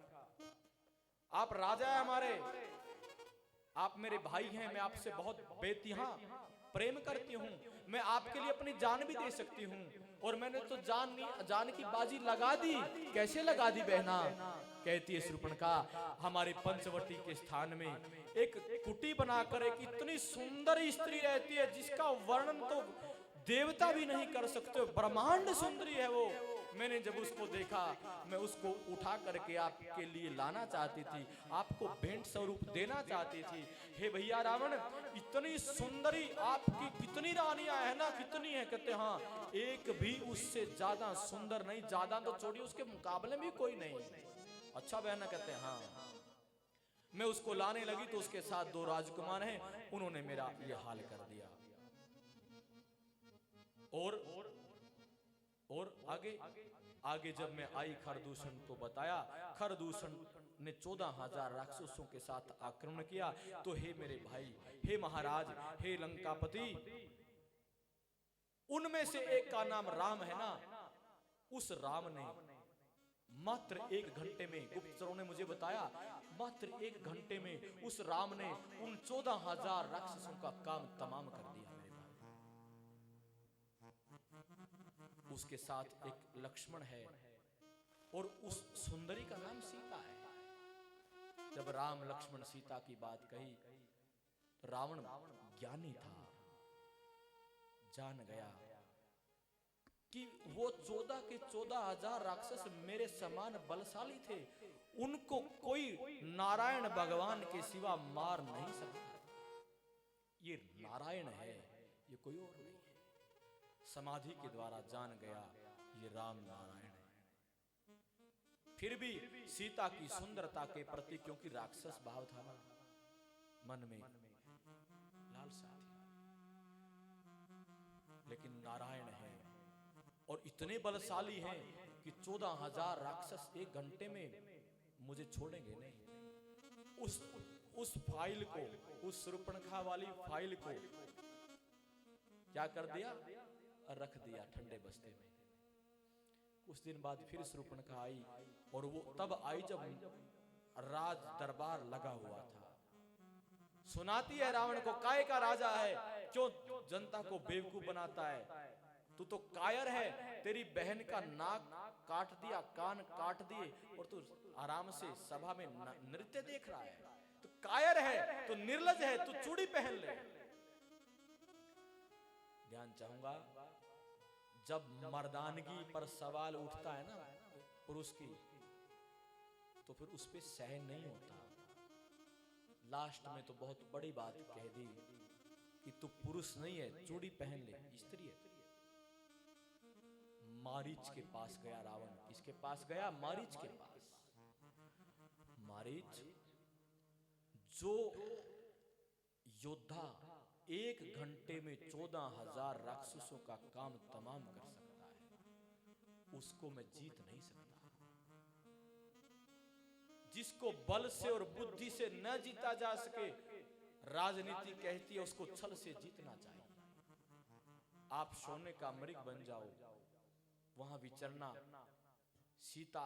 आप राजा है हमारे, आप मेरे भाई हैं, मैं आपसे बहुत बेतिहा प्रेम करती हूँ, मैं आपके लिए अपनी जान भी दे सकती हूँ, और मैंने तो जान की बाजी लगा दी। कैसे लगा दी बहना? कहती है शूर्पणखा, हमारे पंचवटी के स्थान में एक कुटी बनाकर एक इतनी सुंदर स्त्री रहती है जिसका वर्णन तो देवता भी नहीं कर सकते, ब्रह्मांड सुंदरी है वो। मैंने जब उसको देखा, मैं उसको उठा करके आपके लिए लाना चाहती थी, आपको भेंट स्वरूप देना चाहती थी। हे भैया रावण, इतनी सुंदरी आपकी कितनी रानियां है ना, कितनी है? कहते हाँ, एक भी उससे ज्यादा सुंदर नहीं, ज्यादा तो छोड़िए, उसके मुकाबले में कोई नहीं। अच्छा बहना? कहते हाँ। मैं उसको लाने लगी तो उसके साथ 2 राजकुमार हैं, उन्होंने मेरा ये हाल कर दिया। और आगे जब मैं आई, खरदूषण को बताया, खरदूषण ने 14,000 राक्षसों के साथ आक्रमण किया। तो हे मेरे भाई, हे महाराज, हे लंकापति, उनमें से एक का नाम राम है ना, उस राम ने मात्र 1 घंटे में, गुप्तचरों ने मुझे बताया, मात्र 1 घंटे में उस राम ने उन 14,000 राक्षसों का काम तमाम कर दिया मेरे भाई। उसके साथ एक लक्ष्मण है और उस सुंदरी का नाम सीता है। जब राम लक्ष्मण सीता की बात कही, रावण ज्ञानी था, जान गया कि वो 14 के 14,000 राक्षस मेरे समान बलशाली थे, उनको कोई नारायण भगवान के सिवा मार नहीं सकता। ये नारायण है, ये कोई और नहीं है। समाधि के द्वारा जान गया ये राम नारायण है। फिर भी सीता की सुंदरता के प्रति, क्योंकि राक्षस भाव था ना मन में, लालसा थी, लेकिन नारायण है और इतने बलशाली हैं कि 14,000 राक्षस 1 घंटे में मुझे छोड़ेंगे नहीं। उस फाइल को, उस शूर्पणखा वाली फाइल को क्या कर दिया? रख दिया ठंडे बस्ते में। कुछ दिन बाद फिर शूर्पणखा आई, और वो तब आई जब राज दरबार लगा हुआ था। सुनाती है रावण को, काय का राजा है, क्यों जनता को बेवकूफ बनाता है? तू तो कायर है, तेरी बहन का नाक काट दिया, कान काट दिए, और तू आराम से सभा में नृत्य देख रहा है। तू कायर है, तू निर्लज है, तू चूड़ी पहन ले। ध्यान चाहूंगा, जब मर्दानगी पर सवाल उठता है ना पुरुष की, तो फिर उस पे सहन नहीं होता। लास्ट में तो बहुत बड़ी बात कह दी कि तू पुरुष नहीं है, चूड़ी पहन ले, स्त्री है। मारीच के पास गया रावण। किसके पास गया? मारीच के पास। मारीच, जो योद्धा 1 घंटे में 14,000 राक्षसों का काम तमाम कर सकता है, उसको मैं जीत नहीं सकता। जिसको बल से और बुद्धि से न जीता जा सके, राजनीति कहती है उसको छल से जीतना चाहिए। आप सोने का मृग बन जाओ, वहां विचरना। सीता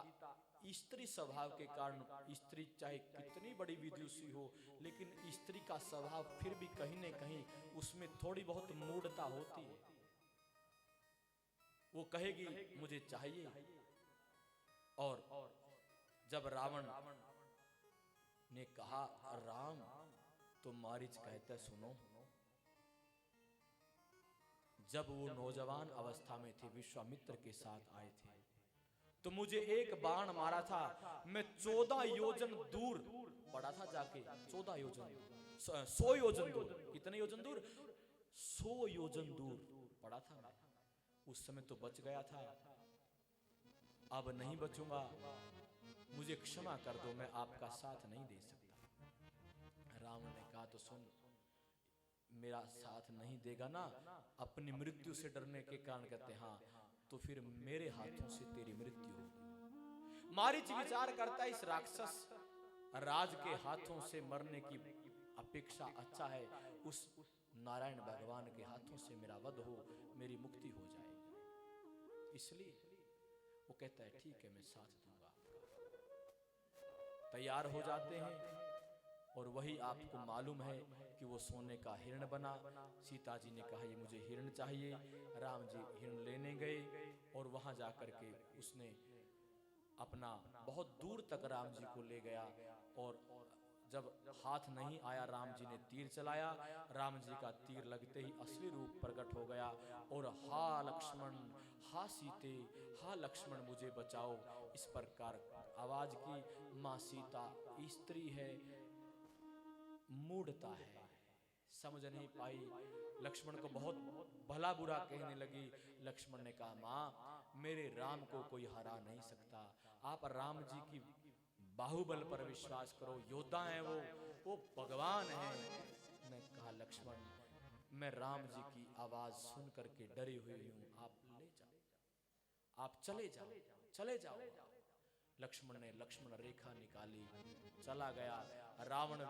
स्त्री स्वभाव के कारण, स्त्री चाहे कितनी बड़ी विदुषी हो, लेकिन स्त्री का स्वभाव फिर भी कहीं न कहीं उसमें थोड़ी बहुत मूढ़ता होती है। वो कहेगी मुझे चाहिए। और जब रावण ने कहा राम, तो मारीच कहता सुनो, जब वो नौजवान अवस्था में थे, विश्वामित्र के साथ आए थे, तो मुझे एक बाण मारा था। मैं 14 योजन दूर पड़ा था जाके, 14 योजन, 100 योजन दूर। कितने योजन दूर? 100 योजन दूर पड़ा था मैं। उस समय तो बच गया था, अब नहीं बचूंगा, मुझे क्षमा कर दो, मैं आपका साथ नहीं दे सकता। रावण ने कहा तो सुन, मेरा साथ नहीं देगा ना, अपनी मृत्यु से डरने के कारण कहते हाँ, तो फिर मेरे हाथों से तेरी मृत्यु होगी। मारीच विचार करता है, इस राक्षस राज के हाथों से मरने की अपेक्षा अच्छा है उस नारायण भगवान के हाथों से मेरा वध हो, मेरी मुक्ति हो जाएगी। इसलिए वो कहता है ठीक है, मैं साथ दूंगा आपका। तैयार हो जाते हैं, और वही आपको मालूम है कि वो सोने का हिरण बना। सीता जी ने कहा ये मुझे हिरण चाहिए। राम जी हिरण लेने गए, और वहां जाकर के उसने अपना बहुत दूर तक राम जी को ले गया, और जब हाथ नहीं आया, राम जी ने तीर चलाया। राम जी का तीर लगते ही असली रूप प्रकट हो गया और हा लक्ष्मण, हा सीते, हा लक्ष्मण मुझे बचाओ, इस प्रकार आवाज की। माँ सीता स्त्री है, मूढ़ता है, समझ नहीं पाई। लक्ष्मण को बहुत भला बुरा कहने लगी। लक्ष्मण ने कहा, माँ मेरे राम को कोई हरा नहीं सकता, आप राम जी की बाहुबल पर विश्वास करो, योद्धा हैं वो भगवान हैं। ने कहा, लक्ष्मण मैं राम जी की आवाज सुन करके डरी हुई हूं, आप ले जाओ, आप चले जाओ, चले जाओ। लक्ष्मण ने लक्ष्मण रेखा निकाली, चला गया। रावण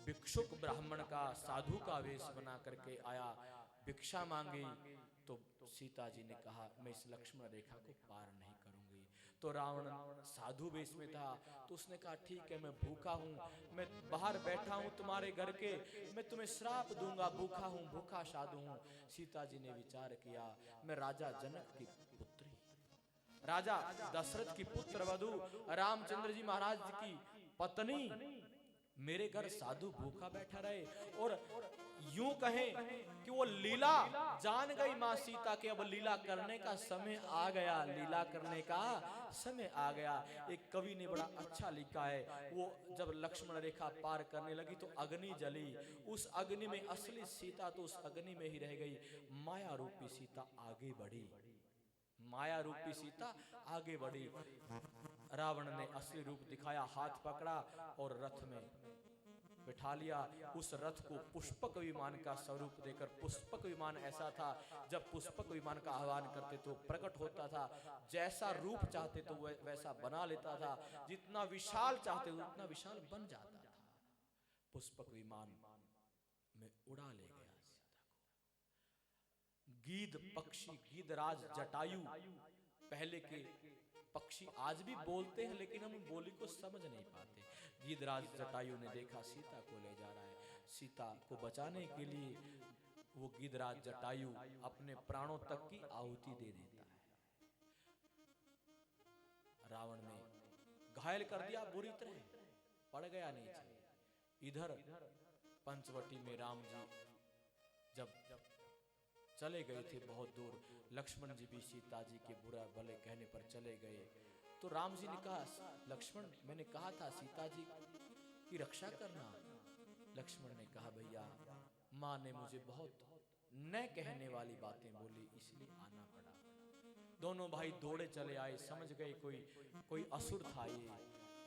भिक्षुक ब्राह्मण का, साधु का वेश बना करके आया, भिक्षा मांगी। तो सीता जी ने कहा, मैं इस लक्ष्मण रेखा को पार नहीं करूंगी। तो रावण साधु वेश में था, तो उसने कहा, ठीक है मैं भूखा हूँ, मैं बाहर बैठा हूँ तुम्हारे घर के, मैं तुम्हें श्राप दूंगा, भूखा हूँ, भूखा साधु हूँ। सीता जी ने विचार किया, मैं राजा जनक की पुत्री, राजा दशरथ की पुत्र वधु, रामचंद्र जी महाराज की पत्नी, मेरे घर साधु भूखा बैठा रहे। और यूं कहें कि वो लीला जान गई मां सीता के, अब लीला करने का समय आ गया, लीला करने का समय आ गया। एक कवि ने बड़ा अच्छा लिखा है, वो जब लक्ष्मण रेखा पार करने लगी तो अग्नि जली, उस अग्नि में असली सीता तो उस अग्नि में ही रह गई। माया रूपी सीता आगे बढ़ी, माया रूपी सीता आगे बढ़ी। रावण ने असली रूप दिखाया, हाथ पकड़ा और रथ में बिठा लिया। उस रथ को पुष्पक विमान का स्वरूप देकर, पुष्पक विमान ऐसा था जब पुष्पक विमान का आह्वान करते तो प्रकट होता था, जैसा रूप चाहते तो वैसा बना लेता था, जितना विशाल चाहते उतना विशाल बन जाता था। पुष्पक विमान में उड़ा ले गया सीता को। गीध पक्षी, गीधराज जटायु, पहले के पक्षी आज भी बोलते हैं लेकिन हम बोली को समझ नहीं पाते। गीधराज जटायु ने देखा सीता को ले जा रहा है, सीता को बचाने के लिए वो गीधराज जटायु अपने प्राणों तक की आहुति दे देता है। रावण ने घायल कर दिया बुरी तरह, पड़ गया नीचे। इधर पंचवटी में राम जी जब चले गए थे बहुत दूर, लक्ष्मण जी भी सीता जी के बुरा भले कहने पर चले गए। तो राम जी ने कहा, लक्ष्मण मैंने कहा था सीता जी की रक्षा करना। लक्ष्मण ने कहा, भैया माँ ने मुझे बहुत न कहने वाली बातें बोली, इसलिए आना पड़ा। दोनों भाई दौड़े चले आए, समझ गए कोई असुर था ये।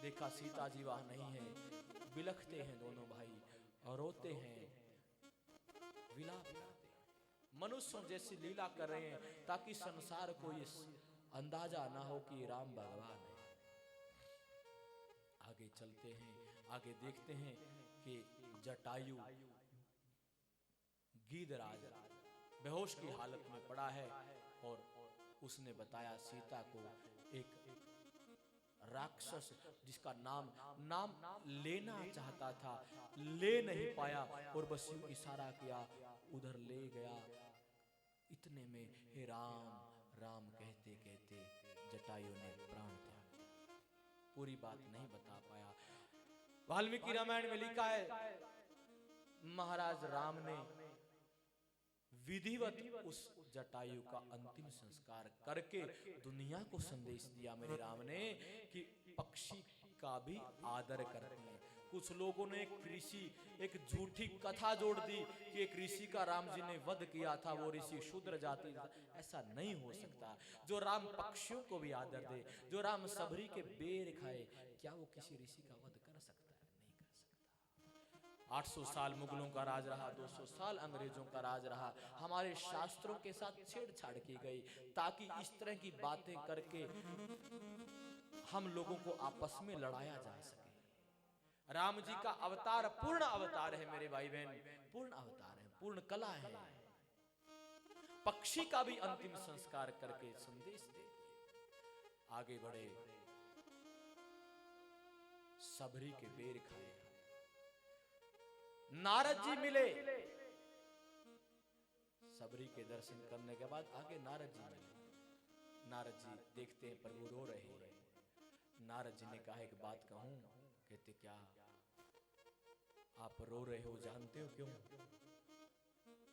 देखा सीता जी वहां नहीं है, बिलखते हैं दोनों भाई और रोते हैं, विलाप करते हैं, मनुष्यों जैसी लीला कर रहे हैं, ताकि संसार को ये अंदाजा ना हो कि राम भगवान है। आगे चलते हैं, आगे देखते हैं कि जटायु गीधराज बेहोश की हालत में पड़ा है और उसने बताया सीता को एक राक्षस जिसका नाम लेना चाहता था, ले नहीं पाया और बस यूं इशारा किया, उधर ले गया। इतने में हे राम राम कहते कहते जटायु ने प्राण त्याग दिया। पूरी बात नहीं बता पाया। वाल्मीकि रामायण में लिखा है, महाराज राम ने विधिवत उस जटायु का अंतिम संस्कार करके दुनिया को संदेश दिया मेरे राम ने कि पक्षी का भी आदर करते हैं। कुछ लोगों ने एक झूठी कथा जोड़ दी कि एक ऋषि का राम जी ने वध किया था, वो ऋषि शूद्र जाति था। ऐसा नहीं हो सकता। जो राम पक्षियों को भी आदर दे, जो राम सबरी के बेर खाए, क्या वो किसी ऋषि का वध कर सकता है? नहीं कर सकता। 800 साल मुगलों का राज रहा, 200 साल अंग्रेजों का राज रहा, हमारे शास्त्रों के साथ छेड़छाड़ की गई ताकि इस तरह की बातें करके हम लोगों को आपस में लड़ाया जा सके। राम जी का अवतार पूर्ण अवतार है मेरे भाई बहन, पूर्ण अवतार है, पूर्ण कला है। पक्षी का भी अंतिम संस्कार करके संदेश दे दिए। आगे बढ़े, सबरी के बेर खाए, नारद जी मिले। सबरी के दर्शन करने के बाद आगे नारद जी मिले। नारद जी देखते हैं प्रभु रो रहे हैं। नारद जी ने कहा, एक बात कहूं? कहते क्या? आप रो रहे हो, जानते हो क्यों?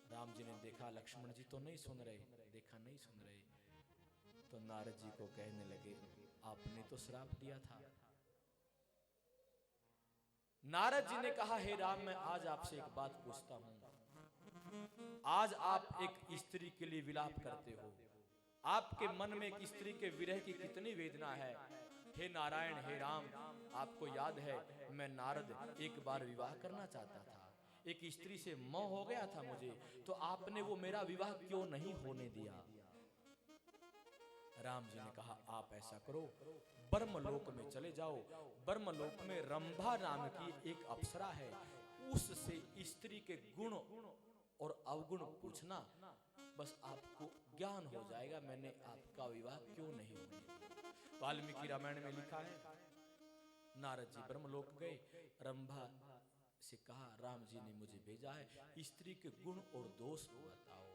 राम जी ने देखा लक्ष्मण जी तो नहीं सुन रहे, देखा नहीं सुन रहे, तो नारद जी को कहने लगे आपने तो श्राप दिया था। नारद जी ने कहा हे राम, मैं आज आपसे एक बात पूछता हूं। आज आप एक स्त्री के लिए विलाप करते हो, आपके मन में एक स्त्री के विरह की कितनी वेदना है। हे नारायण, हे राम, आपको याद है मैं नारद एक बार विवाह करना चाहता था, एक स्त्री से मोह हो गया था मुझे, तो आपने वो मेरा विवाह क्यों नहीं होने दिया? राम जी ने कहा आप ऐसा करो, ब्रह्मलोक में चले जाओ। ब्रह्मलोक में रंभा नाम की एक अप्सरा है, उससे स्त्री के गुण और अवगुण पूछना, बस आपको ज्ञान हो जाएगा मैंने आपका विवाह क्यों नहीं होने दिया। वाल्मीकि रामायण में लिखा है नारद जी ब्रह्मलोक गए, रंभा से कहा राम जी ने मुझे भेजा है, स्त्री के गुण और दोष बताओ।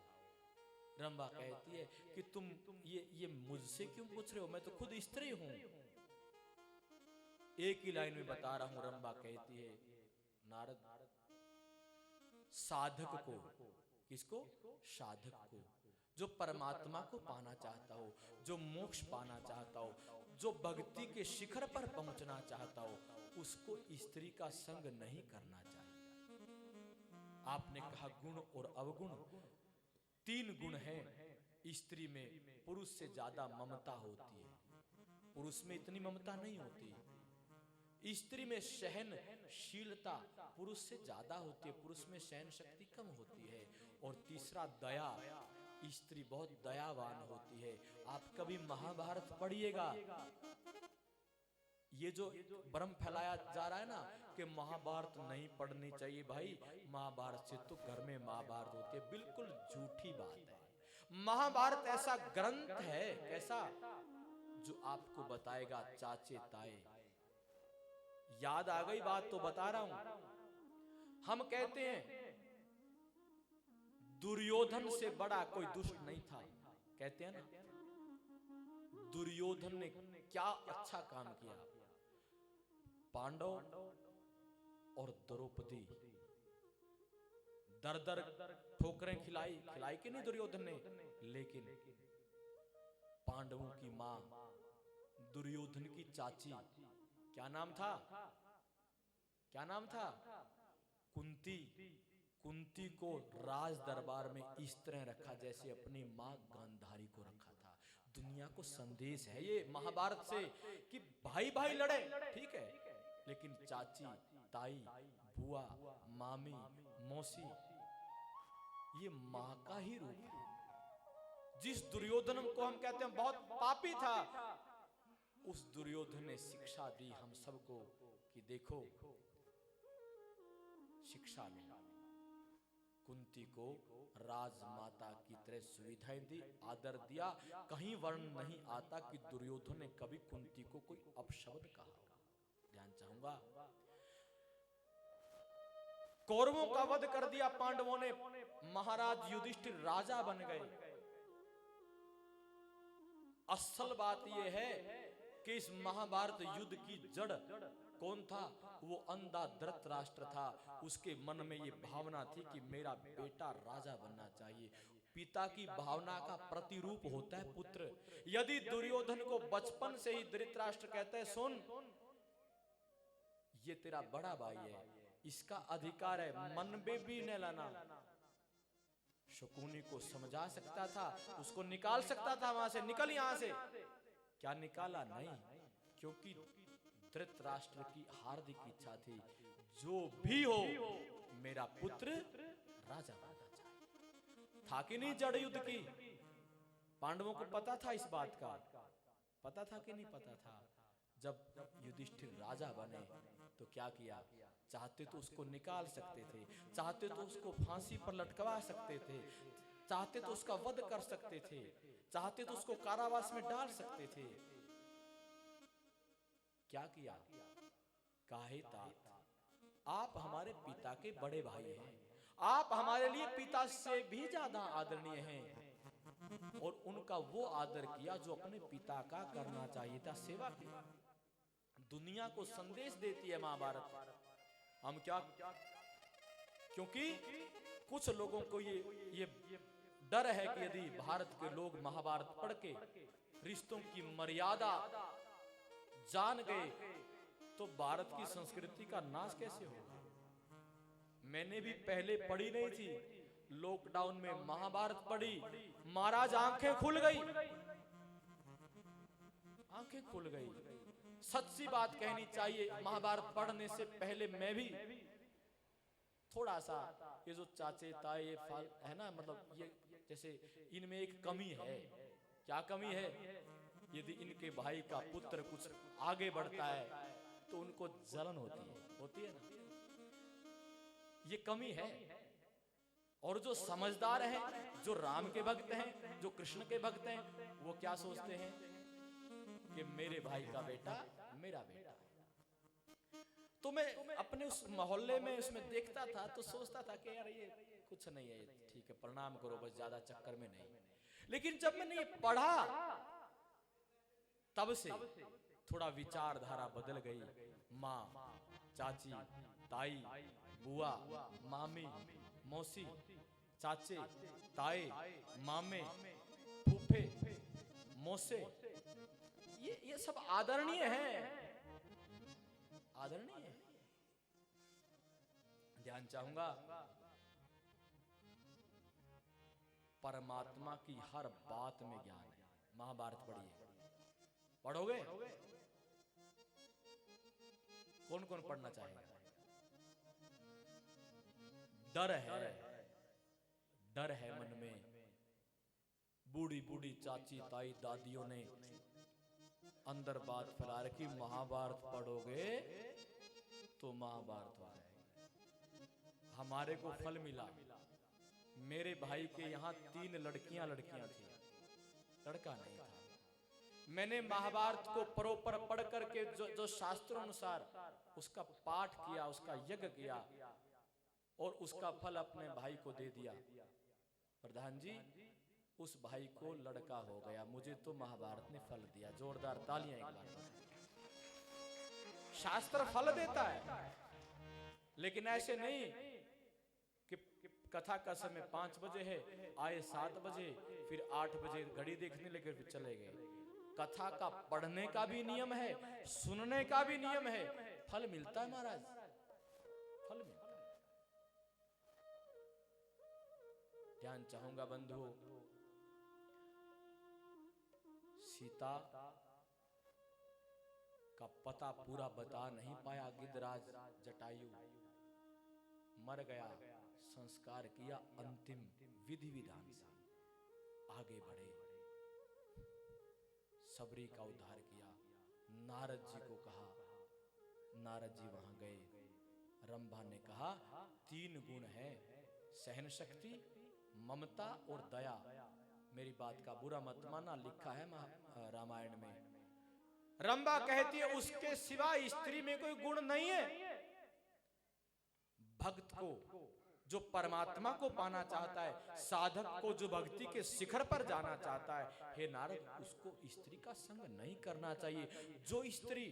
रंभा कहती है कि तुम ये मुझसे क्यों पूछ रहे हो, मैं तो खुद स्त्री हूं। एक ही लाइन में बता रहा हूं। रंभा कहती है नारद, साधक को, किसको? साधक को, जो परमात्मा को पाना चाहता हो, जो मोक्ष पाना चाहता हो, जो भक्ति के शिखर पर पहुंचना चाहता हो, उसको स्त्री का संग नहीं करना चाहिए। आपने कहा गुण और अवगुण, तीन गुण हैं स्त्री में। पुरुष से ज्यादा ममता होती है, पुरुष में इतनी ममता नहीं होती। स्त्री में सहनशीलता पुरुष से ज्यादा होती है, पुरुष में सहन शक्ति कम होती है। और तीसरा दया, स्त्री बहुत दयावान होती है। आप कभी महाभारत पढ़िएगा, ये जो भ्रम फैलाया जा रहा है ना कि महाभारत नहीं पढ़नी चाहिए, भाई महाभारत से तो घर में महाभारत होती है, बिल्कुल झूठी बात है। महाभारत ऐसा ग्रंथ है, कैसा, जो आपको बताएगा चाचे ताए। याद आ गई बात तो बता रहा हूं। हम कहते हैं दुर्योधन से बड़ा कोई दुष्ट नहीं था, कहते हैं ना। दुर्योधन ने क्या अच्छा काम किया। पांडव और द्रौपदी दर दर ठोकरें खिलाई कि नहीं दुर्योधन ने, लेकिन पांडवों की मां दुर्योधन की चाची, क्या नाम था, क्या नाम था? कुंती। कुंती को राज दरबार में इस तरह रखा जैसे अपनी मां गांधारी को रखा था। दुनिया को संदेश है ये महाभारत से कि भाई भाई लड़े, ठीक है, लेकिन चाची, ताई, बुआ, मामी, मौसी, ये मां का ही रूप है। जिस दुर्योधन को हम कहते हैं बहुत पापी था, उस दुर्योधन ने शिक्षा दी हम सबको कि देखो, शिक्षा लो। कुंती को राजमाता की तरह सुविधाएं दी, आदर दिया। कहीं वर्ण नहीं आता कि दुर्योधन ने कभी कुंती को कोई अपशब्द कहा। ध्यान चाहूंगा, कौरवों का वध कर दिया पांडवों ने, महाराज युधिष्ठिर राजा बन गए। असल बात यह है कि इस महाभारत युद्ध की जड़ कौन था? वो अंधा धृतराष्ट्र था। उसके मन में ये भावना थी कि मेरा बेटा राजा बनना चाहिए। पिता की भावना का प्रतिरूप होता है पुत्र। यदि दुर्योधन को बचपन से ही धृतराष्ट्र कहता है सुन, ये तेरा बड़ा भाई है, इसका अधिकार है, मन में भी न लाना। शकुनी को समझा सकता था, उसको निकाल सकता था वहां से, निकल यहां से। क्या निकाला? नहीं, क्योंकि धृतराष्ट्र की हार्दिक इच्छा थी जो भी हो मेरा पुत्र राजा बनना चाहिए। था कि नहीं जड़ युद्ध की? पांडवों को पता था इस बात का, पता था कि नहीं पता था? जब युधिष्ठिर राजा बने तो क्या किया? चाहते तो उसको निकाल सकते थे, चाहते तो उसको फांसी पर लटकवा सकते थे, चाहते तो उसका वध कर सकते थे, चाहते तो उसको कारावास में डाल सकते थे। क्या किया? काहे तात, आप हमारे पिता के बड़े भाई हैं, आप हमारे लिए पिता से भी ज्यादा आदरणीय हैं। और उनका वो आदर किया जो अपने पिता का करना चाहिए था, सेवा की। दुनिया को संदेश देती है महाभारत। हम क्या क्योंकि कुछ लोगों को ये डर है कि यदि भारत के लोग महाभारत पढ़ के रिश्तों की मर्यादा जान गए तो भारत की संस्कृति का नाश कैसे होगा। मैंने भी पहले पढ़ी नहीं थी, लॉकडाउन में महाभारत पढ़ी, महाराज आंखें खुल गई, आंखें खुल गई। सच्ची बात कहनी चाहिए, महाभारत पढ़ने से पहले मैं भी थोड़ा सा ये जो चाचे ताए ये फाल है ना, मतलब ये जैसे इनमें एक कमी है। क्या कमी है? यदि इनके भाई का पुत्र कुछ आगे बढ़ता है तो उनको जलन होती है ना, ये कमी है। और जो समझदार हैं, जो राम के भक्त हैं, जो कृष्ण के भक्त हैं, वो क्या सोचते हैं कि मेरे भाई का बेटा मेरा बेटा। तो मैं अपने उस मोहल्ले में उसमें देखता था तो सोचता था कि यार ये कुछ नहीं है, ठीक है प्रणाम करो बस, ज्यादा चक्कर में नहीं। लेकिन जब मैंने ये पढ़ा तब से थोड़ा विचारधारा बदल गई। माँ, चाची, ताई, बुआ, मामी, मौसी, चाचे, ताए, मामे, फूफे, मौसे, ये सब आदरणीय हैं, आदरणीय है। ध्यान चाहूंगा, परमात्मा की हर बात में ज्ञान है। महाभारत पढ़िए, पढ़ोगे? कौन कौन पढ़ना चाहेगा? डर है मन में। बूढ़ी बूढ़ी चाची ताई दादियों ने अंदर बात फैला रखी, महाभारत पढ़ोगे तो महाभारत हो जाएगी। हमारे को फल मिला। मेरे भाई के यहाँ 3 लड़कियां थी, लड़का नहीं था। मैंने महाभारत को परोपर पढ़ करके जो शास्त्रों अनुसार उसका पाठ किया, उसका यज्ञ किया और उसका फल अपने भाई को दे दिया। प्रधान जी, उस भाई को लड़का हो गया, मुझे तो महाभारत ने फल दिया। जोरदार तालियां एक बार। शास्त्र फल देता है, लेकिन ऐसे नहीं कि कथा का समय 5 बजे है, आए 7 बजे, फिर 8 बजे घड़ी देखने लगे फिर चले गए। कथा का पढ़ने का भी नियम है, सुनने का भी नियम है, फल मिलता है महाराज, फल मिलता है। ध्यान चाहूंगा बंधुओं, सीता का पता पूरा बता नहीं पाया गिद्धराज जटायु, मर गया। संस्कार किया अंतिम विधि विधान से, आगे बढ़े, सबरी का उद्धार किया। नारद जी को कहा, नारद जी वहां गए। रंभा ने कहा 3 गुण है, सहन शक्ति, ममता और दया। मेरी बात का बुरा मत माना, लिखा है रामायण में। रंभा कहती है उसके सिवा स्त्री में कोई गुण नहीं है। भक्त को, जो परमात्मा को पाना चाहता है, साधक को जो भक्ति के शिखर पर जाना चाहता है, हे नारद, उसको स्त्री का संग नहीं करना चाहिए। जो स्त्री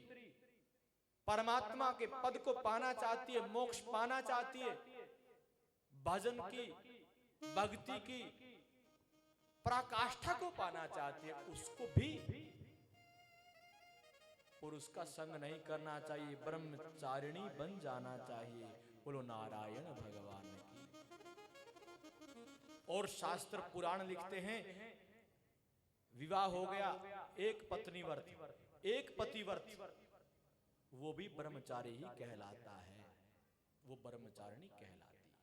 परमात्मा के पद को पाना चाहती है, मोक्ष पाना चाहती है, भजन की, भक्ति की पराकाष्ठा को पाना चाहती है, उसको भी पुरुष का संग नहीं करना चाहिए, ब्रह्मचारिणी बन जाना चाहिए। बोलो नारायण भगवान की। और शास्त्र पुराण लिखते हैं, विवाह हो गया, एक पत्नीव्रत, एक पतिव्रत, वो भी ब्रह्मचारी ही कहलाता है, वो ब्रह्मचारिणी कहलाती है।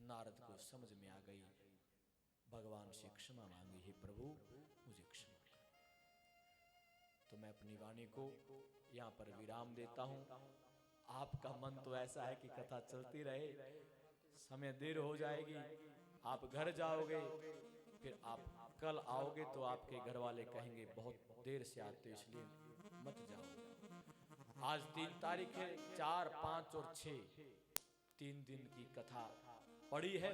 नारद को समझ में आ गई, भगवान से क्षमा मांगी, हे प्रभु मुझे क्षमा कर। तो मैं अपनी वाणी को यहाँ पर विराम देता हूँ। आपका मन तो ऐसा है कि कथा चलती रहे, समय देर हो जाएगी, आप घर जाओगे, फिर आप कल आओगे तो आपके घर वाले कहेंगे बहुत देर से आते हो, इसलिए मत जाओ। आज 3 तारीख है, 4, 5 और 6 3 दिन की कथा पड़ी है।